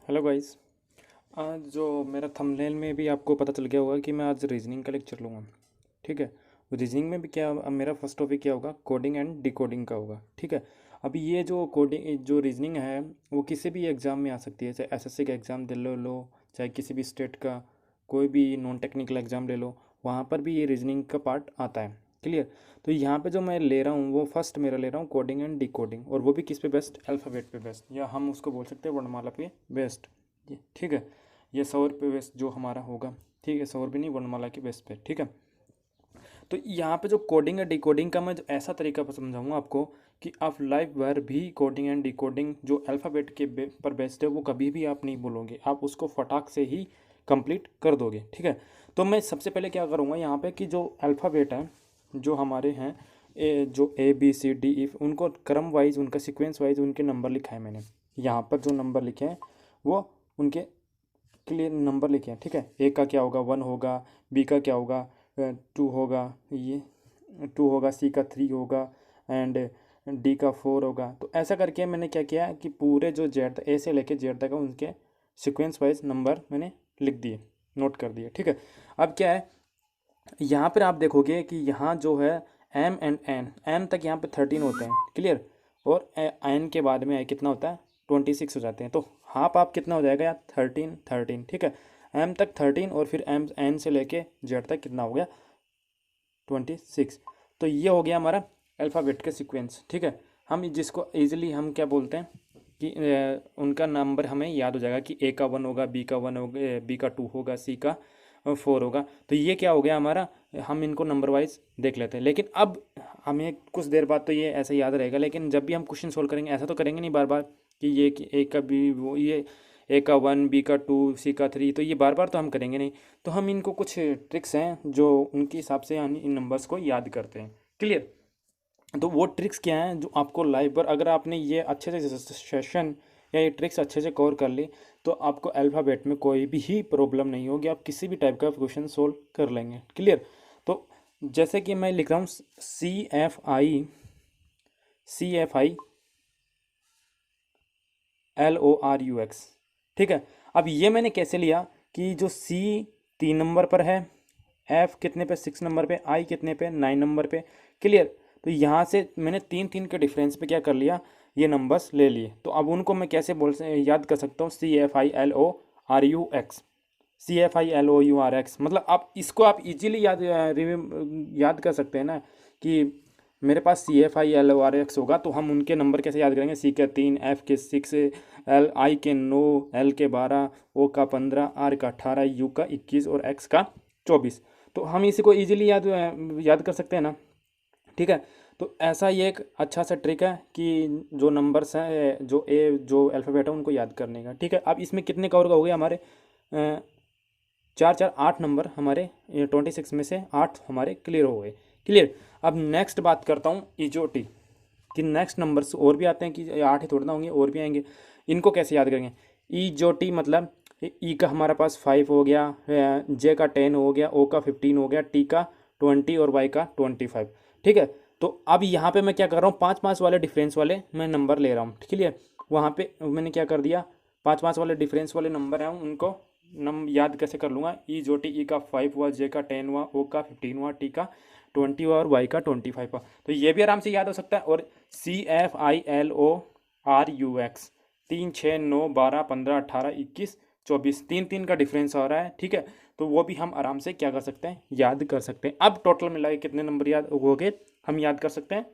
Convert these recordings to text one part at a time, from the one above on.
Hello guys. आज जो मेरा थंबनेल में भी आपको पता चल गया होगा कि मैं आज रीजनिंग का लेक्चर लूँगा। ठीक है। रीजनिंग में भी क्या, अब मेरा फर्स्ट टॉपिक क्या होगा, कोडिंग एंड डिकोडिंग का होगा। ठीक है। अभी ये जो कोडिंग जो रीजनिंग है वो किसी भी एग्ज़ाम में आ सकती है, चाहे एसएससी का एग्ज़ाम दे लो चाहे किसी भी स्टेट का कोई भी नॉन टेक्निकल एग्ज़ाम ले लो, वहाँ पर भी ये रीजनिंग का पार्ट आता है। क्लियर। तो यहाँ पे जो मैं ले रहा हूँ वो फर्स्ट मेरा ले रहा हूँ कोडिंग एंड डिकोडिंग, और वो भी किस पे बेस्ड, अल्फ़ाबेट पे बेस्ड, या हम उसको बोल सकते हैं वर्णमाला पे बेस्ड। ठीक है। ये सौर पे बेस्ड जो हमारा होगा। ठीक है, सौर भी नहीं, वर्णमाला के बेस पे। ठीक है। तो यहाँ पे जो कोडिंग है डिकोडिंग का मैं जो ऐसा तरीका पर समझाऊंगा आपको कि आप लाइफ भर भी कोडिंग एंड डिकोडिंग जो अल्फ़ाबेट के पर बेस्ड है वो कभी भी आप नहीं भूलोगे, आप उसको फटाक से ही कंप्लीट कर दोगे। ठीक है। तो मैं सबसे पहले क्या करूँगा यहाँ पे कि जो अल्फ़ाबेट है जो हमारे हैं, जो A B C D E, उनको क्रम वाइज, उनका सीक्वेंस वाइज उनके नंबर लिखा है मैंने। यहाँ पर जो नंबर लिखे हैं वो उनके क्लियर नंबर लिखे हैं। ठीक है। ए का क्या होगा, 1 होगा, बी का क्या होगा, 2 होगा, ये 2 होगा, सी का 3 होगा, एंड डी का 4 होगा। तो ऐसा करके मैंने क्या किया कि पूरे जो जेड ए से लेके जेड तक उनके सीक्वेंस वाइज नंबर मैंने लिख दिए, नोट कर दिए। ठीक है। अब क्या है, यहाँ पर आप देखोगे कि यहाँ जो है एम एंड एन, एम तक यहाँ पे 13 होते हैं। क्लियर। और एन के बाद में कितना होता है, 26 हो जाते हैं। तो हाफ आप कितना हो जाएगा यार, 13 13। ठीक है। एम तक 13 और फिर एम एन से लेके जेड तक कितना हो गया, 26। तो ये हो गया हमारा अल्फ़ाबेट का सीक्वेंस। ठीक है। हम जिसको इजीली हम क्या बोलते हैं कि उनका नंबर हमें याद हो जाएगा कि ए का 1 होगा, बी का 1 होगा, बी का 2 होगा, सी का 4 होगा। तो ये क्या हो गया हमारा, हम इनको नंबर वाइज देख लेते हैं। लेकिन अब हमें कुछ देर बाद तो ये ऐसे याद रहेगा, लेकिन जब भी हम क्वेश्चन सोल्व करेंगे ऐसा तो करेंगे नहीं बार बार कि ये कि ए का बी, वो ये ए का 1, बी का 2, सी का 3, तो ये बार बार तो हम करेंगे नहीं। तो हम इनको कुछ ट्रिक्स हैं जो उनके हिसाब से हम इन नंबर्स को याद करते हैं। क्लियर। तो वो ट्रिक्स क्या हैं जो आपको लाइव पर, अगर आपने ये अच्छे से सेशन या ये ट्रिक्स अच्छे से कवर कर ली तो आपको अल्फ़ाबेट में कोई भी ही प्रॉब्लम नहीं होगी, आप किसी भी टाइप का क्वेश्चन सोल्व कर लेंगे। क्लियर। तो जैसे कि मैं लिख रहा हूँ सी एफ आई LORUX। ठीक है। अब ये मैंने कैसे लिया कि जो सी 3 नंबर पर है, एफ कितने पे, 6 नंबर पे, आई कितने पे, 9 नंबर पे। क्लियर। तो यहाँ से मैंने 3 3 के डिफरेंस पे क्या कर लिया, ये नंबर्स ले लिए। तो अब उनको मैं कैसे याद कर सकता हूँ, CFILORUX, CFILOURX। मतलब आप इसको आप इजीली याद कर सकते हैं ना कि मेरे पास CFILORX होगा, तो हम उनके नंबर कैसे याद करेंगे, सी के 3, एफ के 6, आई के 9, एल के 12, ओ का 15, आर का 18, यू का 21 और एक्स का 24। तो हम इसी को इजीली याद कर सकते हैं ना। ठीक है। तो ऐसा ये एक अच्छा सा ट्रिक है कि जो नंबर्स हैं, जो अल्फ़ाबेट है उनको याद करने का। ठीक है। अब इसमें कितने कवर हो गए हमारे, 4 4 8 नंबर हमारे, 26 में से 8 हमारे क्लियर हो गए। क्लियर। अब नेक्स्ट बात करता हूँ इजोटी, कि नेक्स्ट नंबर्स और भी आते हैं कि 8 ही थोड़ा ना होंगे, और भी आएंगे। इनको कैसे याद करेंगे, इजोटी मतलब ई का हमारा पास 5 हो गया, जे का 10 हो गया, ओ का 15 हो गया, टी का 20 और वाई का 25। ठीक है। तो अब यहाँ पे मैं क्या कर रहा हूँ, 5 5 वाले डिफरेंस वाले मैं नंबर ले रहा हूँ। क्लियर। वहाँ पे मैंने क्या कर दिया, 5 5 वाले डिफरेंस वाले नंबर हैं उनको याद कैसे कर लूँगा, ई जो टी, ई का 5 हुआ, जे का 10 हुआ, ओ का 15 हुआ, टी का 20 हुआ और वाई का 25 हुआ। तो ये भी आराम से याद हो सकता है। और CFILORUX, 3 6 9 12 15 18 21 24, 3 3 का डिफरेंस आ रहा है। ठीक है। तो वो भी हम आराम से क्या कर सकते हैं, याद कर सकते हैं। अब टोटल मिला के कितने नंबर याद हो गए, हम याद कर सकते हैं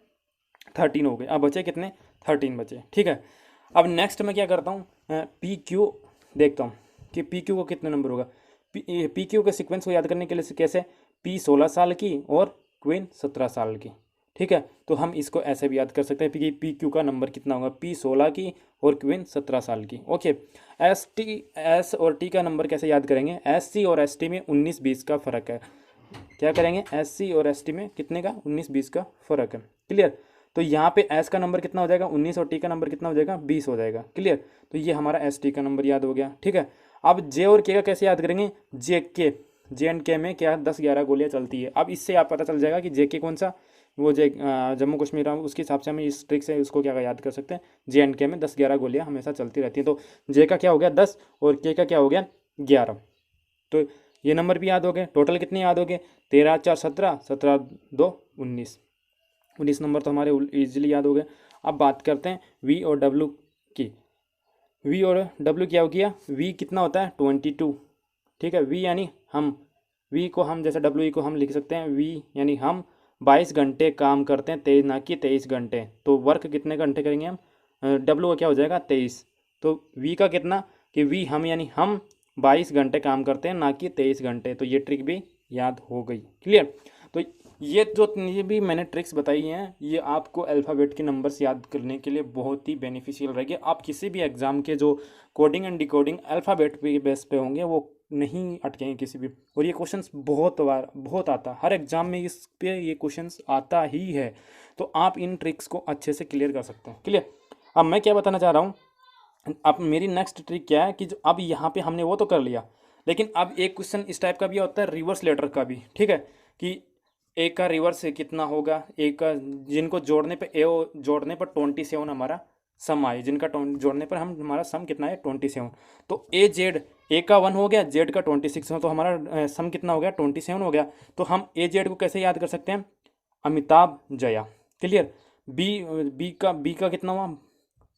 13 हो गए। अब बचे कितने, 13 बचे। ठीक है। अब नेक्स्ट मैं क्या करता हूँ, PQ देखता हूँ कि PQ को कितने नंबर होगा। PQ के सीक्वेंस को याद करने के लिए कैसे, P 16 साल की और क्वीन 17 साल की। ठीक है। तो हम इसको ऐसे भी याद कर सकते हैं कि PQ का नंबर कितना होगा, P 16 की और क्वीन 17 साल की। ओके। S और T का नंबर कैसे याद करेंगे, SC और ST में 19 20 का फ़र्क है। क्या करेंगे, SC और ST में कितने का, 19 20 का फ़र्क है। क्लियर। तो यहाँ पे S का नंबर कितना हो जाएगा, 19, और T का नंबर कितना हो जाएगा, 20 हो जाएगा। क्लियर। तो ये हमारा ST का नंबर याद हो गया। ठीक है। अब J और K का कैसे याद करेंगे, J एंड K में क्या 10 11 गोलियाँ चलती है। अब इससे आप पता चल जाएगा कि JK कौन सा, वो जे जम्मू कश्मीर उसके हिसाब से हमें इस ट्रिक से उसको क्या याद कर सकते हैं, JNK में 10-11 गोलियाँ हमेशा चलती रहती हैं। तो जे का क्या हो गया 10 और के का क्या हो गया 11। तो ये नंबर भी याद हो गए। टोटल कितने याद हो गए, 13 4 17, 17 2 19, 19 नंबर तो हमारे ईजिली याद हो गए। अब बात करते हैं वी और डब्ल्यू की। वी और डब्ल्यू क्या हो गया, वी कितना होता है 22, ठीक है। वी यानी हम, वी को हम जैसे डब्ल्यू को हम लिख सकते हैं वी यानी हम 22 घंटे काम करते हैं, तेईस ना कि 23 घंटे। तो वर्क कितने घंटे करेंगे हम, डब्ल्यू का क्या हो जाएगा 23। तो वी का कितना कि वी हम यानी हम 22 घंटे काम करते हैं ना कि 23 घंटे। तो ये ट्रिक भी याद हो गई, क्लियर। तो ये भी मैंने ट्रिक्स बताई हैं, ये आपको अल्फ़ाबेट के नंबर्स याद करने के लिए बहुत ही बेनिफिशियल रहेगी। आप किसी भी एग्ज़ाम के जो कोडिंग एंड डिकोडिंग अल्फ़ाबेट पे बेस पे होंगे वो नहीं अटकेंगे किसी भी। और ये क्वेश्चंस बहुत बार बहुत आता है, हर एग्ज़ाम में इस पे ये क्वेश्चंस आता ही है। तो आप इन ट्रिक्स को अच्छे से क्लियर कर सकते हैं, क्लियर। अब मैं क्या बताना चाह रहा हूँ, अब मेरी नेक्स्ट ट्रिक क्या है कि जो अब यहाँ पे हमने वो तो कर लिया, लेकिन अब एक क्वेश्चन इस टाइप का भी होता है रिवर्स लेटर का भी, ठीक है। कि एक का रिवर्स कितना होगा, एक का जिनको जोड़ने पे जोड़ने पर 27 हमारा सम आए, जिनका जोड़ने पर हम हमारा सम कितना है 27। तो ए का 1 हो गया, जेड का 26 हो, तो हमारा सम कितना हो गया 27 हो गया। तो हम जेड को कैसे याद कर सकते हैं, अमिताभ जया, क्लियर। बी का कितना हुआ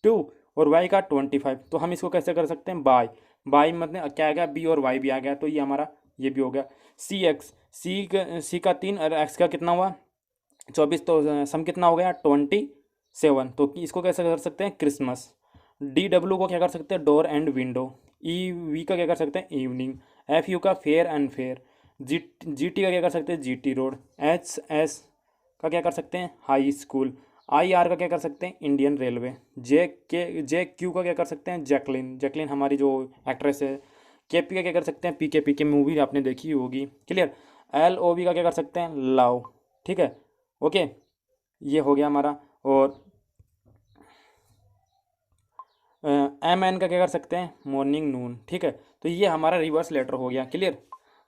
2 और वाई का 25। तो हम इसको कैसे कर सकते हैं बाय, बाय मतलब क्या आ गया बी और वाई भी आ गया, तो ये हमारा ये भी हो गया। सी का 3 और एक्स का कितना हुआ 24। तो सम कितना हो गया 27। तो इसको कैसे कर सकते हैं क्रिसमस। डब्ल्यू को क्या कर सकते हैं डोर एंड विंडो। वी का क्या कर सकते हैं इवनिंग। यू का फेयर एंड फेयर। टी का क्या कर सकते हैं टी रोड। एस का क्या कर सकते हैं हाई स्कूल। आर का क्या कर सकते हैं इंडियन रेलवे। क्यू का क्या कर सकते हैं जैकलिन, जैकलिन हमारी जो एक्ट्रेस है। पी का क्या कर सकते हैं पी के मूवी आपने देखी होगी, क्लियर। भी का क्या कर सकते हैं लव, ठीक है, ओके। ये हो गया हमारा। और एन का क्या कर सकते हैं मॉर्निंग नून, ठीक है। तो ये हमारा रिवर्स लेटर हो गया, क्लियर।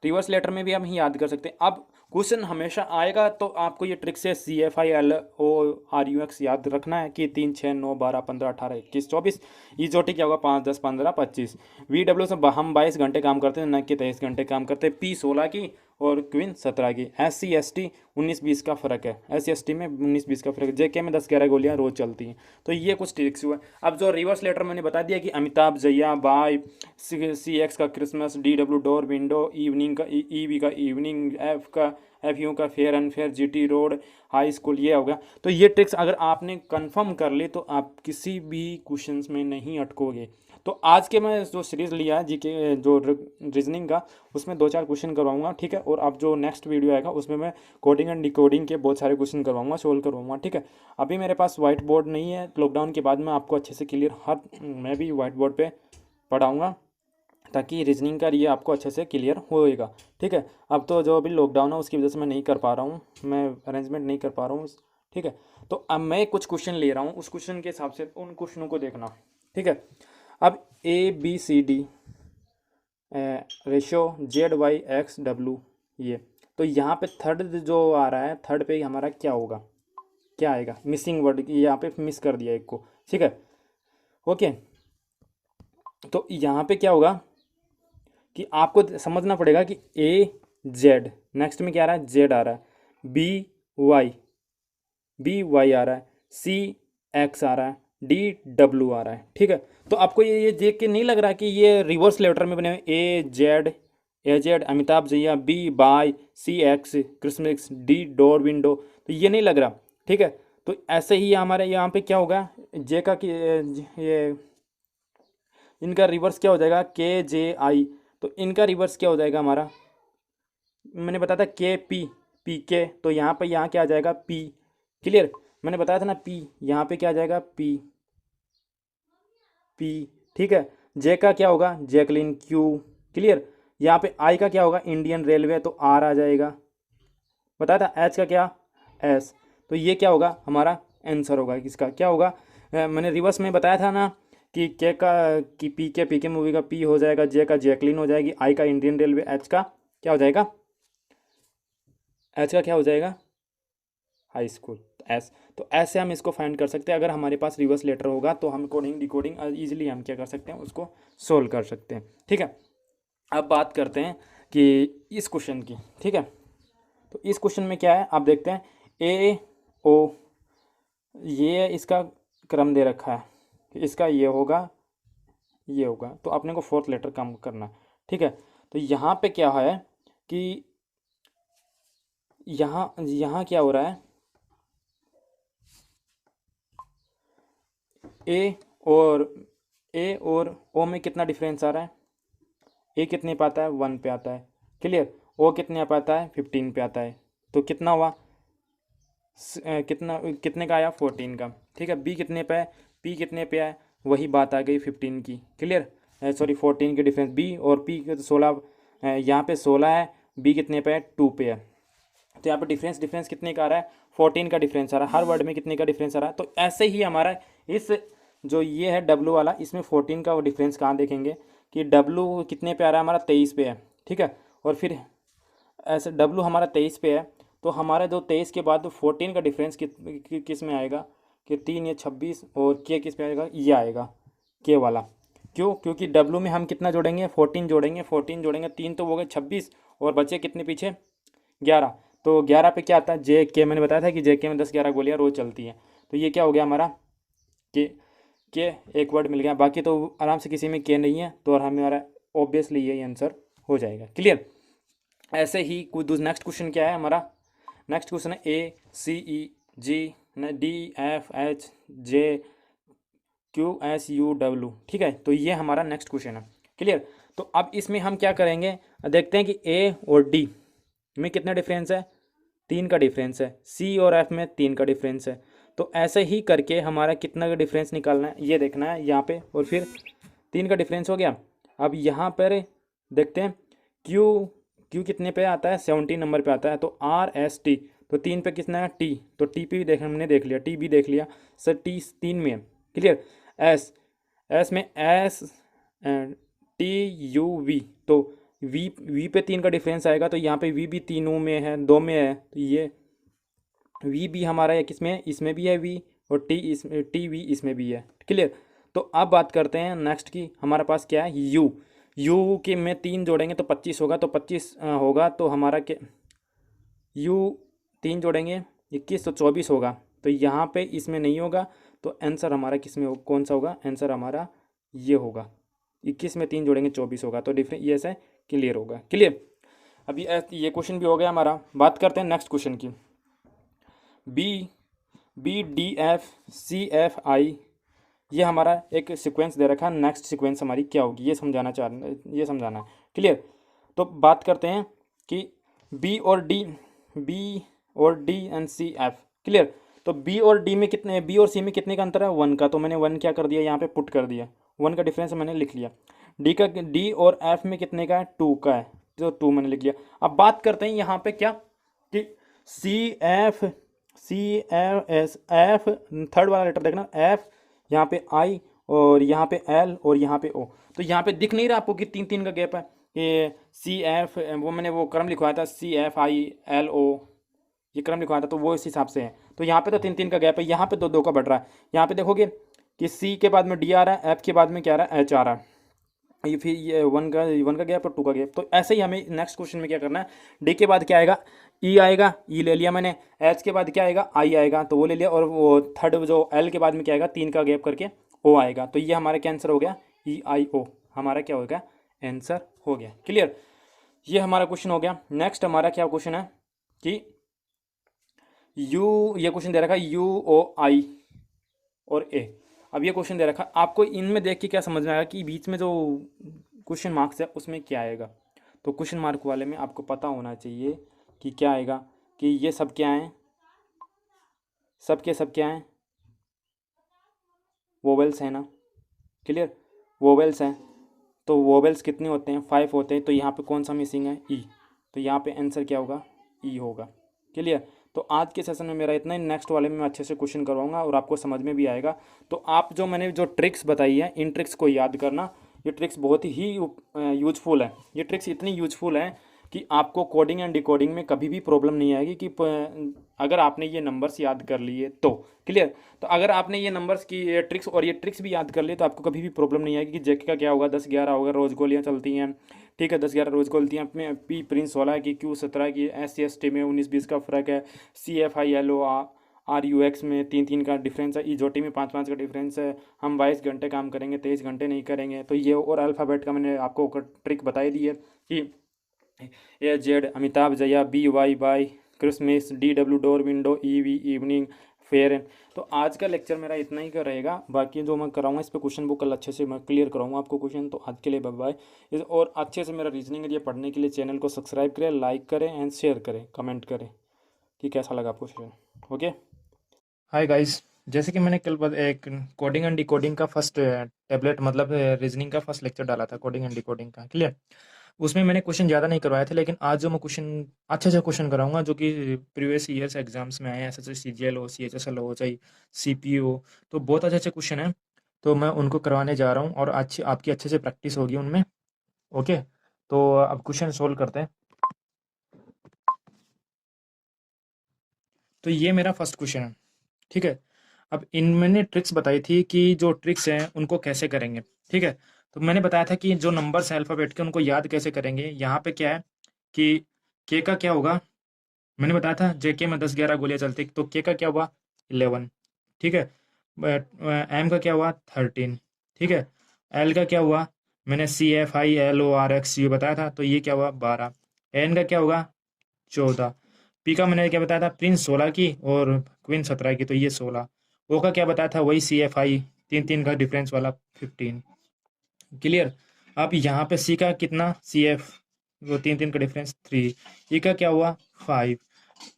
रिवर्स लेटर में भी हम ही याद कर सकते हैं। अब क्वेश्चन हमेशा आएगा तो आपको ये ट्रिक से CFILORUX याद रखना है कि 3 6 9 12 15 18 21 24। ई जोटी क्या होगा 5 10 15 25। VW से हम 22 घंटे काम करते हैं, न कि 23 घंटे काम करते हैं। P 16 की और क्वीन 17 की। SC ST 19-20 का फ़र्क है, SC ST में 19-20 का फ़र्क है। JK में 10-11 गोलियाँ रोज़ चलती हैं। तो ये कुछ ट्रिक्स हुआ। अब जो रिवर्स लेटर मैंने बता दिया कि अमिताभ जया बाय, CX का Christmas, DW door window, evening का EV का इवनिंग, FU का fair and fair, GT road high school, ये हो गया। तो ये ट्रिक्स अगर आपने कंफर्म कर ली तो आप किसी भी क्वेश्चंस में नहीं अटकोगे। तो आज के मैं जो सीरीज़ लिया है जीके जो रीजनिंग का, उसमें 2-4 क्वेश्चन करवाऊंगा, ठीक है। और अब जो नेक्स्ट वीडियो आएगा उसमें मैं कोडिंग एंड डिकोडिंग के बहुत सारे क्वेश्चन करवाऊंगा, सोल्व करवाऊंगा, ठीक है। अभी मेरे पास वाइट बोर्ड नहीं है, लॉकडाउन के बाद मैं आपको अच्छे से क्लियर मैं भी वाइट बोर्ड पर पढ़ाऊँगा ताकि रीजनिंग का ये आपको अच्छे से क्लियर होएगा, ठीक है। अब तो जो अभी लॉकडाउन है उसकी वजह से मैं नहीं कर पा रहा हूँ, मैं अरेंजमेंट नहीं कर पा रहा हूँ, ठीक है। तो अब मैं कुछ क्वेश्चन ले रहा हूँ, उस क्वेश्चन के हिसाब से उन क्वेश्चनों को देखना, ठीक है। अब ABCD रेशो ZYXW, ये तो यहाँ पे थर्ड जो आ रहा है, थर्ड पे हमारा क्या होगा, क्या आएगा मिसिंग वर्ड, यहाँ पे मिस कर दिया एक को, ठीक है, ओके। तो यहाँ पे क्या होगा कि आपको समझना पड़ेगा कि AZ नेक्स्ट में क्या आ रहा है जेड आ रहा है, BY आ रहा है, CX आ रहा है, DW आ रहा है, ठीक है। तो आपको ये देख के नहीं लग रहा कि ये रिवर्स लेटर में बने हुए AZ Amitabh Jaya, B bye, CX Christmas, D door window, तो ये नहीं लग रहा, ठीक है। तो ऐसे ही हमारे यहाँ पे क्या होगा जे का कि ये इनका रिवर्स क्या हो जाएगा KJI। तो इनका रिवर्स क्या हो जाएगा हमारा, मैंने बताया था PK, तो यहाँ पे यहाँ क्या आ जाएगा P, क्लियर। मैंने बताया था ना P, यहाँ पे क्या आ जाएगा P, ठीक है। जे का क्या होगा जैकलिन, Q, क्लियर। यहाँ पे I का क्या होगा इंडियन रेलवे, तो R आ जाएगा। बताया था H का क्या S। तो ये क्या होगा हमारा आंसर होगा, किसका क्या होगा। मैंने रिवर्स में बताया था ना कि के का कि पीके मूवी का P हो जाएगा, जे का जैकलिन हो जाएगी, I का इंडियन रेलवे, H का क्या हो जाएगा, H का क्या हो जाएगा हाई स्कूल एस। तो ऐसे हम इसको फाइंड कर सकते हैं। अगर हमारे पास रिवर्स लेटर होगा तो हम कोडिंग डिकोडिंग ईजिली हम क्या कर सकते हैं, उसको सोल्व कर सकते हैं। ठीक है, अब बात करते हैं कि इस क्वेश्चन की। ठीक है, तो इस क्वेश्चन में क्या है आप देखते हैं, ए ओ, ये इसका क्रम दे रखा है, इसका ये होगा, ये होगा, तो अपने को फोर्थ लेटर कम करना। ठीक है, तो यहाँ पे क्या है कि यहाँ यहाँ क्या हो रहा है, ए और ओ में कितना डिफरेंस आ रहा है, ए कितने पे आता है, 1 पे आता है। क्लियर, ओ कितने पे आता है, 15 पे आता है। तो कितना हुआ, कितना कितने का आया, 14 का। ठीक है, बी कितने पे है, पी कितने पे है, वही बात आ गई 15 की। क्लियर, सॉरी 14 के डिफरेंस, बी और पी के 16, यहाँ पे 16 है, बी कितने पे है, 2 पे है। तो यहाँ पे डिफरेंस कितने का आ रहा है, 14 का डिफरेंस आ रहा है। हर वर्ड में कितने का डिफरेंस आ रहा है। तो ऐसे ही हमारा इस जो ये है डब्लू वाला, इसमें 14 का वो डिफरेंस कहाँ देखेंगे कि डब्लू कितने पे आ रहा है हमारा, 23 पे है। ठीक है, और फिर ऐसे डब्लू हमारा 23 पे है, तो हमारा जो 23 के बाद 14 का डिफरेंस किस में आएगा कि 3 या 26, और के किस पे आएगा, ये आएगा के वाला। क्यों, क्योंकि डब्लू में हम कितना जोड़ेंगे, 14 जोड़ेंगे, 14 जोड़ेंगे, 3 तो हो गए 26, और बचे कितने पीछे, 11। तो 11 पे क्या आता है, जे के, मैंने बताया था कि जे के में 10-11 गोलियाँ रोज चलती हैं। तो ये क्या हो गया हमारा के एक वर्ड मिल गया, बाकी तो आराम से किसी में के नहीं है, तो और हमारा ऑब्वियसली यही आंसर हो जाएगा। क्लियर, ऐसे ही कुछ नेक्स्ट क्वेश्चन क्या है हमारा, नेक्स्ट क्वेश्चन है ACEG DFHJ QSUW। ठीक है, तो ये हमारा नेक्स्ट क्वेश्चन है। क्लियर, तो अब इसमें हम क्या करेंगे, देखते हैं कि ए और डी में कितना डिफरेंस है, 3 का डिफरेंस है। सी और एफ में 3 का डिफरेंस है। तो ऐसे ही करके हमारा कितना का डिफरेंस निकालना है, ये देखना है यहाँ पे, और फिर 3 का डिफरेंस हो गया। अब यहाँ पर देखते हैं क्यू कितने पे आता है, 17 नंबर पे आता है। तो RST, तो 3 पे कितना है, टी, तो टी पे भी हमने देख लिया, टी भी देख लिया सर, टी 3 में है। क्लियर, एस में TUV, तो वी पे 3 का डिफरेंस आएगा, तो यहाँ पे वी भी 3 में है, 2 में है, तो ये वी भी हमारा है किसमें है, इसमें भी है वी, और टी वी इसमें भी है। क्लियर, तो अब बात करते हैं नेक्स्ट की, हमारे पास क्या है, यू के में 3 जोड़ेंगे तो 25 होगा, तो 25 होगा, तो हमारा क्या, यू 3 जोड़ेंगे 21, तो 24 होगा। तो यहाँ पे इसमें नहीं होगा, तो आंसर हमारा किस में कौन सा होगा, आंसर हमारा ये होगा, 21 में 3 जोड़ेंगे 24 होगा। तो डिफरेंस ये से क्लियर होगा। क्लियर, अभी ये क्वेश्चन भी हो गया हमारा। बात करते हैं नेक्स्ट क्वेश्चन की, BDFCFI, ये हमारा एक सीक्वेंस दे रखा है। नेक्स्ट सीक्वेंस हमारी क्या होगी, ये समझाना है। क्लियर, तो बात करते हैं कि बी और D and C F. Clear, तो बी और सी में कितने का अंतर है, 1 का। तो मैंने 1 क्या कर दिया, यहाँ पे पुट कर दिया, 1 का डिफरेंस मैंने लिख लिया। डी और एफ में कितने का है, 2 का है, तो 2 मैंने लिख लिया। अब बात करते हैं यहाँ पे क्या कि C F S F, third वाला लेटर देखना, एफ, यहाँ पे आई, और यहाँ पे एल, और यहाँ पे ओ। तो यहाँ पे दिख नहीं रहा आपको कि 3-3 का गैप है, ये CF, वो मैंने वो क्रम लिखवाया था, CFILO, ये क्रम लिखवाया था, तो वो इस हिसाब से है। तो यहाँ पे तो 3-3 का गैप है, यहाँ पे तो 2 का बढ़ रहा है। यहाँ पे देखोगे कि C के बाद में D आ रहा है, F के बाद में क्या आ रहा है, H आ रहा है, ये फिर ये 1 का गैप और 2 का गैप। तो ऐसे ही हमें नेक्स्ट क्वेश्चन में क्या करना है, डी के बाद क्या आएगा, ई आएगा, ई ले लिया मैंने, एच के बाद क्या आएगा, आई आएगा, तो वो ले लिया, और वो थर्ड जो एल के बाद में क्या आएगा, 3 का गैप करके ओ आएगा। तो ये हमारा क्या आंसर हो गया, EIO हमारा क्या होगा, आंसर हो गया। क्लियर, ये हमारा क्वेश्चन हो गया। नेक्स्ट हमारा क्या क्वेश्चन है कि ये क्वेश्चन दे रखा है UOI और A। अब ये क्वेश्चन दे रखा, आपको इनमें देख के क्या समझ में आएगा कि बीच में जो क्वेश्चन मार्क्स है उसमें क्या आएगा। तो क्वेश्चन मार्क वाले में आपको पता होना चाहिए कि क्या आएगा, कि ये सब क्या हैं, सब क्या हैं, वोवेल्स हैं ना। क्लियर, वोवेल्स हैं, तो वोवेल्स कितने होते हैं, 5 होते हैं। तो यहाँ पे कौन सा मिसिंग है, ई, तो यहाँ पे आंसर क्या होगा, ई होगा। क्लियर, तो आज के सेशन में मेरा इतना ही। नेक्स्ट वाले में मैं अच्छे से क्वेश्चन करवाऊंगा और आपको समझ में भी आएगा। तो आप जो मैंने जो ट्रिक्स बताई है, इन ट्रिक्स को याद करना। ये ट्रिक्स बहुत ही यूजफुल है, ये ट्रिक्स इतनी यूजफुल है कि आपको कोडिंग एंड डिकोडिंग में कभी भी प्रॉब्लम नहीं आएगी कि अगर आपने ये नंबर्स याद कर लिए तो क्लियर। तो अगर आपने ये नंबर्स की ये ट्रिक्स और ये ट्रिक्स भी याद कर लिए तो आपको कभी भी प्रॉब्लम नहीं आएगी कि जेके का क्या होगा, 10-11 होगा, रोज गोलियाँ चलती हैं, ठीक है, 10-11 रोज गोलियाँ अपने पी प्रिंस 16 की, क्यू 17 की, SC ST में 19-20 का फ़र्क है, CFILO RUX में 3-3 का डिफरेंस है, EJOT में 5-5 का डिफरेंस है, हम 22 घंटे काम करेंगे, 23 घंटे नहीं करेंगे। तो ये और अल्फ़ाबेट का मैंने आपको ट्रिक बताई दी है कि AZ Amitabh, Jaya, BYY Christmas, DW door, window, EV evening, fair. तो आज का लेक्चर मेरा इतना ही का रहेगा, बाकी जो मैं कराऊंगा इस पे क्वेश्चन बुक कल अच्छे से मैं क्लियर कराऊंगा आपको क्वेश्चन। तो आज के लिए बाय बाय। और अच्छे से मेरा रीजनिंग ये पढ़ने के लिए चैनल को सब्सक्राइब करें, लाइक करें एंड शेयर करें, कमेंट करें कि कैसा लगा आपको क्वेश्चन। ओके, हाय गाइस, जैसे कि मैंने कल एक कोडिंग एंड डिकोडिंग का फर्स्ट टेबलेट मतलब रीजनिंग का फर्स्ट लेक्चर डाला था, कोडिंग एंड डिकोडिंग का, क्लियर। उसमें मैंने क्वेश्चन ज़्यादा नहीं करवाए थे, लेकिन आज जो मैं क्वेश्चन अच्छे से क्वेश्चन कराऊंगा जो कि प्रीवियस ईयर्स एग्जाम्स में आए हैं, ऐसे CGL हो, CHSL हो, चाहे CPO हो, तो बहुत अच्छे अच्छे क्वेश्चन हैं। तो मैं उनको करवाने जा रहा हूँ और अच्छी आपकी अच्छे से प्रैक्टिस होगी उनमें। ओके, तो अब क्वेश्चन सोल्व करते हैं। तो ये मेरा फर्स्ट क्वेश्चन है, ठीक है। अब इन मैंने ट्रिक्स बताई थी कि जो ट्रिक्स हैं उनको कैसे करेंगे, ठीक है। तो मैंने बताया था कि जो नंबर्स हैं अल्फ़ाबेट के उनको याद कैसे करेंगे। यहाँ पे क्या है कि के का क्या होगा, मैंने बताया था JK में 10-11 गोलियां चलती, तो के का क्या हुआ 11, ठीक है। एम का क्या हुआ 13, ठीक है। एल का क्या हुआ, मैंने CFILORX ये बताया था, तो ये क्या हुआ 12। एन का क्या होगा 14। पी का मैंने क्या बताया था प्रिंस 16 की और क्वीन 17 की, तो ये 16। ओ का क्या बताया था वही CFI 3-3 का डिफरेंस वाला 15, क्लियर। अब यहाँ पे सी का कितना CF वो 3-3 का डिफरेंस 3। ई का क्या हुआ 5,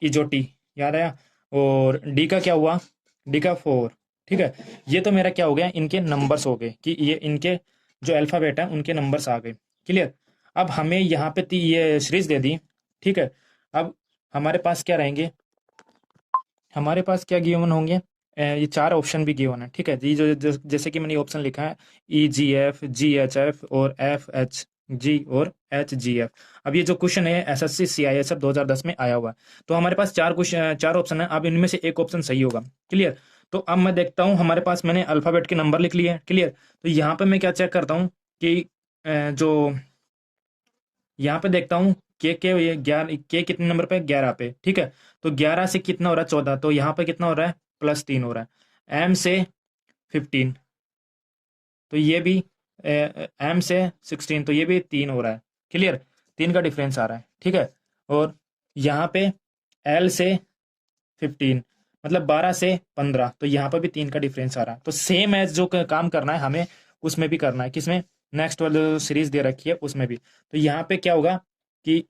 इजोटी याद आया। और डी का क्या हुआ, डी का 4, ठीक है। ये तो मेरा क्या हो गया इनके नंबर्स हो गए कि ये इनके जो अल्फ़ाबेट है उनके नंबर्स आ गए, क्लियर। अब हमें यहाँ पे ये सीरीज दे दी, ठीक है। अब हमारे पास क्या रहेंगे, हमारे पास क्या गिवन होंगे, ये 4 ऑप्शन भी गिवन है, ठीक है जी। जैसे कि मैंने ये ऑप्शन लिखा है EGF GHF और FHG और HGF। अब ये जो क्वेश्चन है SSC CISF 2010 में आया हुआ है। तो हमारे पास 4 क्वेश्चन 4 ऑप्शन है, अब इनमें से एक ऑप्शन सही होगा, क्लियर। तो अब मैं देखता हूँ हमारे पास मैंने अल्फ़ाबेट के नंबर लिख लिए हैं, क्लियर। तो यहाँ पे मैं क्या चेक करता हूँ कि जो यहाँ पे देखता हूँ के ये 11 के कितने नंबर पे 11 पे, ठीक है। तो 11 से कितना हो रहा है 14, तो यहाँ पे कितना हो रहा है +3 हो रहा है। एम से 15, तो ये भी एम से 16, तो ये भी 3 हो रहा है, क्लियर। 3 का डिफरेंस आ रहा है, ठीक है। और यहाँ पे एल से 15 मतलब 12 से 15, तो यहाँ पर भी 3 का डिफरेंस आ रहा है। तो सेम एज जो काम करना है हमें उसमें भी करना है, किसमें नेक्स्ट वाले सीरीज दे रखी है उसमें भी। तो यहाँ पे क्या होगा कि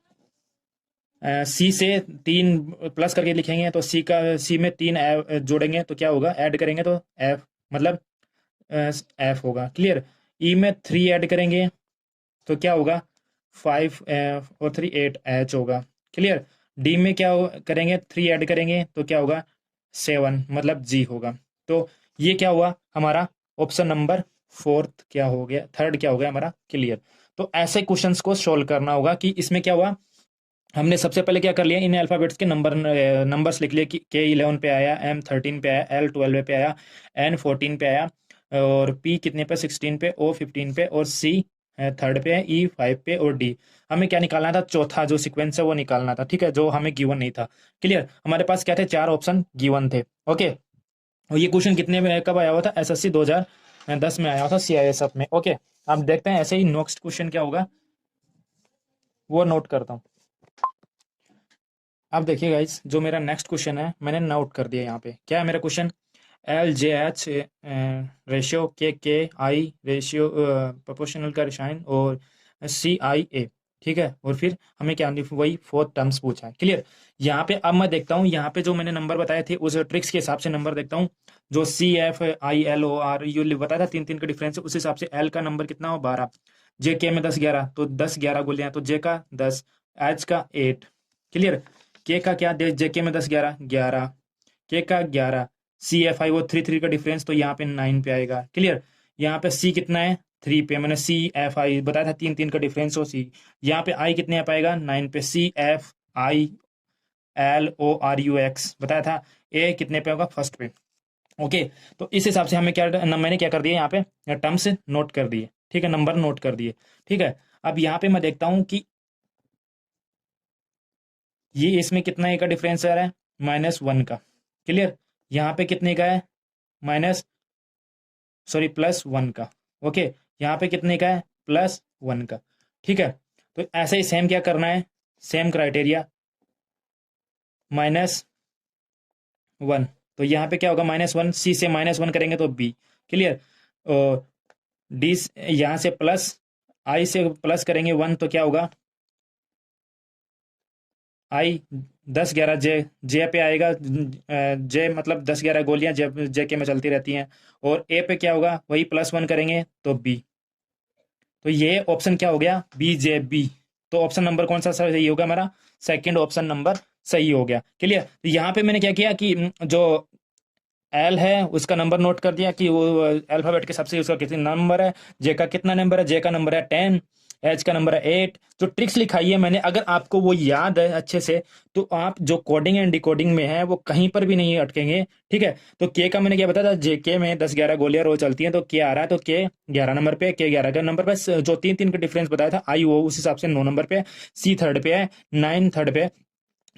सी से 3 प्लस करके लिखेंगे, तो सी में 3 जोड़ेंगे तो क्या होगा, ऐड करेंगे तो एफ मतलब एफ होगा, क्लियर। ई में 3 ऐड करेंगे तो क्या होगा 5 और 3 8 एच होगा, क्लियर। डी में क्या करेंगे 3 ऐड करेंगे तो क्या होगा 7 मतलब जी होगा। तो ये क्या हुआ हमारा ऑप्शन नंबर फोर्थ क्या हो गया, थर्ड क्या हो गया हमारा, क्लियर। तो ऐसे क्वेश्चंस को सोल्व करना होगा कि इसमें क्या हुआ, हमने सबसे पहले क्या कर लिया इन अल्फ़ाबेट्स के नंबर्स लिख लिए कि K11 पे आया, M13 पे आया, L12 पे आया, N14 पे आया, और P कितने पे 16 पे, O 15 पे, और C थर्ड पे है, E 5 पे, और D हमें क्या निकालना था चौथा जो सीक्वेंस है वो निकालना था, ठीक है, जो हमें गिवन नहीं था, क्लियर। हमारे पास क्या थे 4 ऑप्शन गिवन थे, ओके। और ये क्वेश्चन कितने में कब आया हुआ था SSC 2010 में आया हुआ था CISF में, ओके। अब देखते हैं ऐसे ही नेक्स्ट क्वेश्चन क्या होगा वो नोट करता हूँ। अब देखिए गाइस जो मेरा नेक्स्ट क्वेश्चन है मैंने नोट कर दिया, यहाँ पे क्या है मेरा question, LJH ratio KKI ratio proportional का साइन और CIA, ठीक है। और फिर हमें क्या वही 4 टर्म्स पूछा है, क्लियर। यहाँ पे अब मैं देखता हूँ यहाँ पे जो मैंने नंबर बताए थे उस ट्रिक्स के हिसाब से नंबर देखता हूँ। जो CFILOR यू बताया था 3-3 का डिफरेंस है, उस हिसाब से L का नंबर कितना हो 12, JK में 10-11 तो 10-11 गोलियां, तो J का 10, H का 8, क्लियर। के का क्या दे JK में 10-11 के का 11, CFI वो 3-3 का डिफरेंस तो यहाँ पे 9 पे आएगा, क्लियर। यहाँ पे C कितना है 3 पे, मैंने CFI बताया था, 3 3 का डिफरेंस हो सी। यहाँ पे आई कितने आ पाएगा 9 पे, CFILORUX बताया था। ए कितने पे होगा फर्स्ट पे। ओके, तो इस हिसाब से हमें क्या मैंने क्या कर दिया यहाँ पे टर्म्स नोट कर दिए, ठीक है, नंबर नोट कर दिए, ठीक है। अब यहाँ पे मैं देखता हूँ कि ये इसमें कितना ए का डिफरेंस आ रहा है, -1 का। क्लियर, यहाँ पे कितने का है, माइनस +1 का। ओके, यहाँ पे कितने का है, +1 का, ठीक है। तो ऐसे ही सेम क्या करना है, सेम क्राइटेरिया, -1। तो यहाँ पे क्या होगा, -1, सी से -1 करेंगे तो बी। क्लियर, डी यहाँ से प्लस, आई से प्लस करेंगे 1 तो क्या होगा, आई 10 11 जे, जे पे आएगा, जे मतलब 10 11 गोलियां जे के में चलती रहती हैं। और ए पे क्या होगा, वही +1 करेंगे तो बी। तो ये ऑप्शन क्या हो गया, BJB। तो ऑप्शन नंबर कौन सा सही होगा हमारा, सेकंड ऑप्शन नंबर सही हो गया। क्लियर, तो यहाँ पे मैंने क्या किया कि जो एल है उसका नंबर नोट कर दिया कि वो अल्फाबेट के सबसे उसका कितना नंबर है, जे का कितना नंबर है, जे का नंबर है 10, एच का नंबर है 8। जो ट्रिक्स लिखाई है मैंने, अगर आपको वो याद है अच्छे से तो आप जो कोडिंग एंड डिकोडिंग में है वो कहीं पर भी नहीं अटकेंगे, ठीक है। तो के का मैंने क्या बताया था, जे के में 10 11 गोलियां रोज चलती हैं, तो के आ रहा है, तो के 11 नंबर पे, के 11 का नंबर पे जो 3 3 का डिफरेंस बताया था आई वो उस हिसाब से 9 नंबर पे, सी थर्ड पे है, 9 थर्ड पे।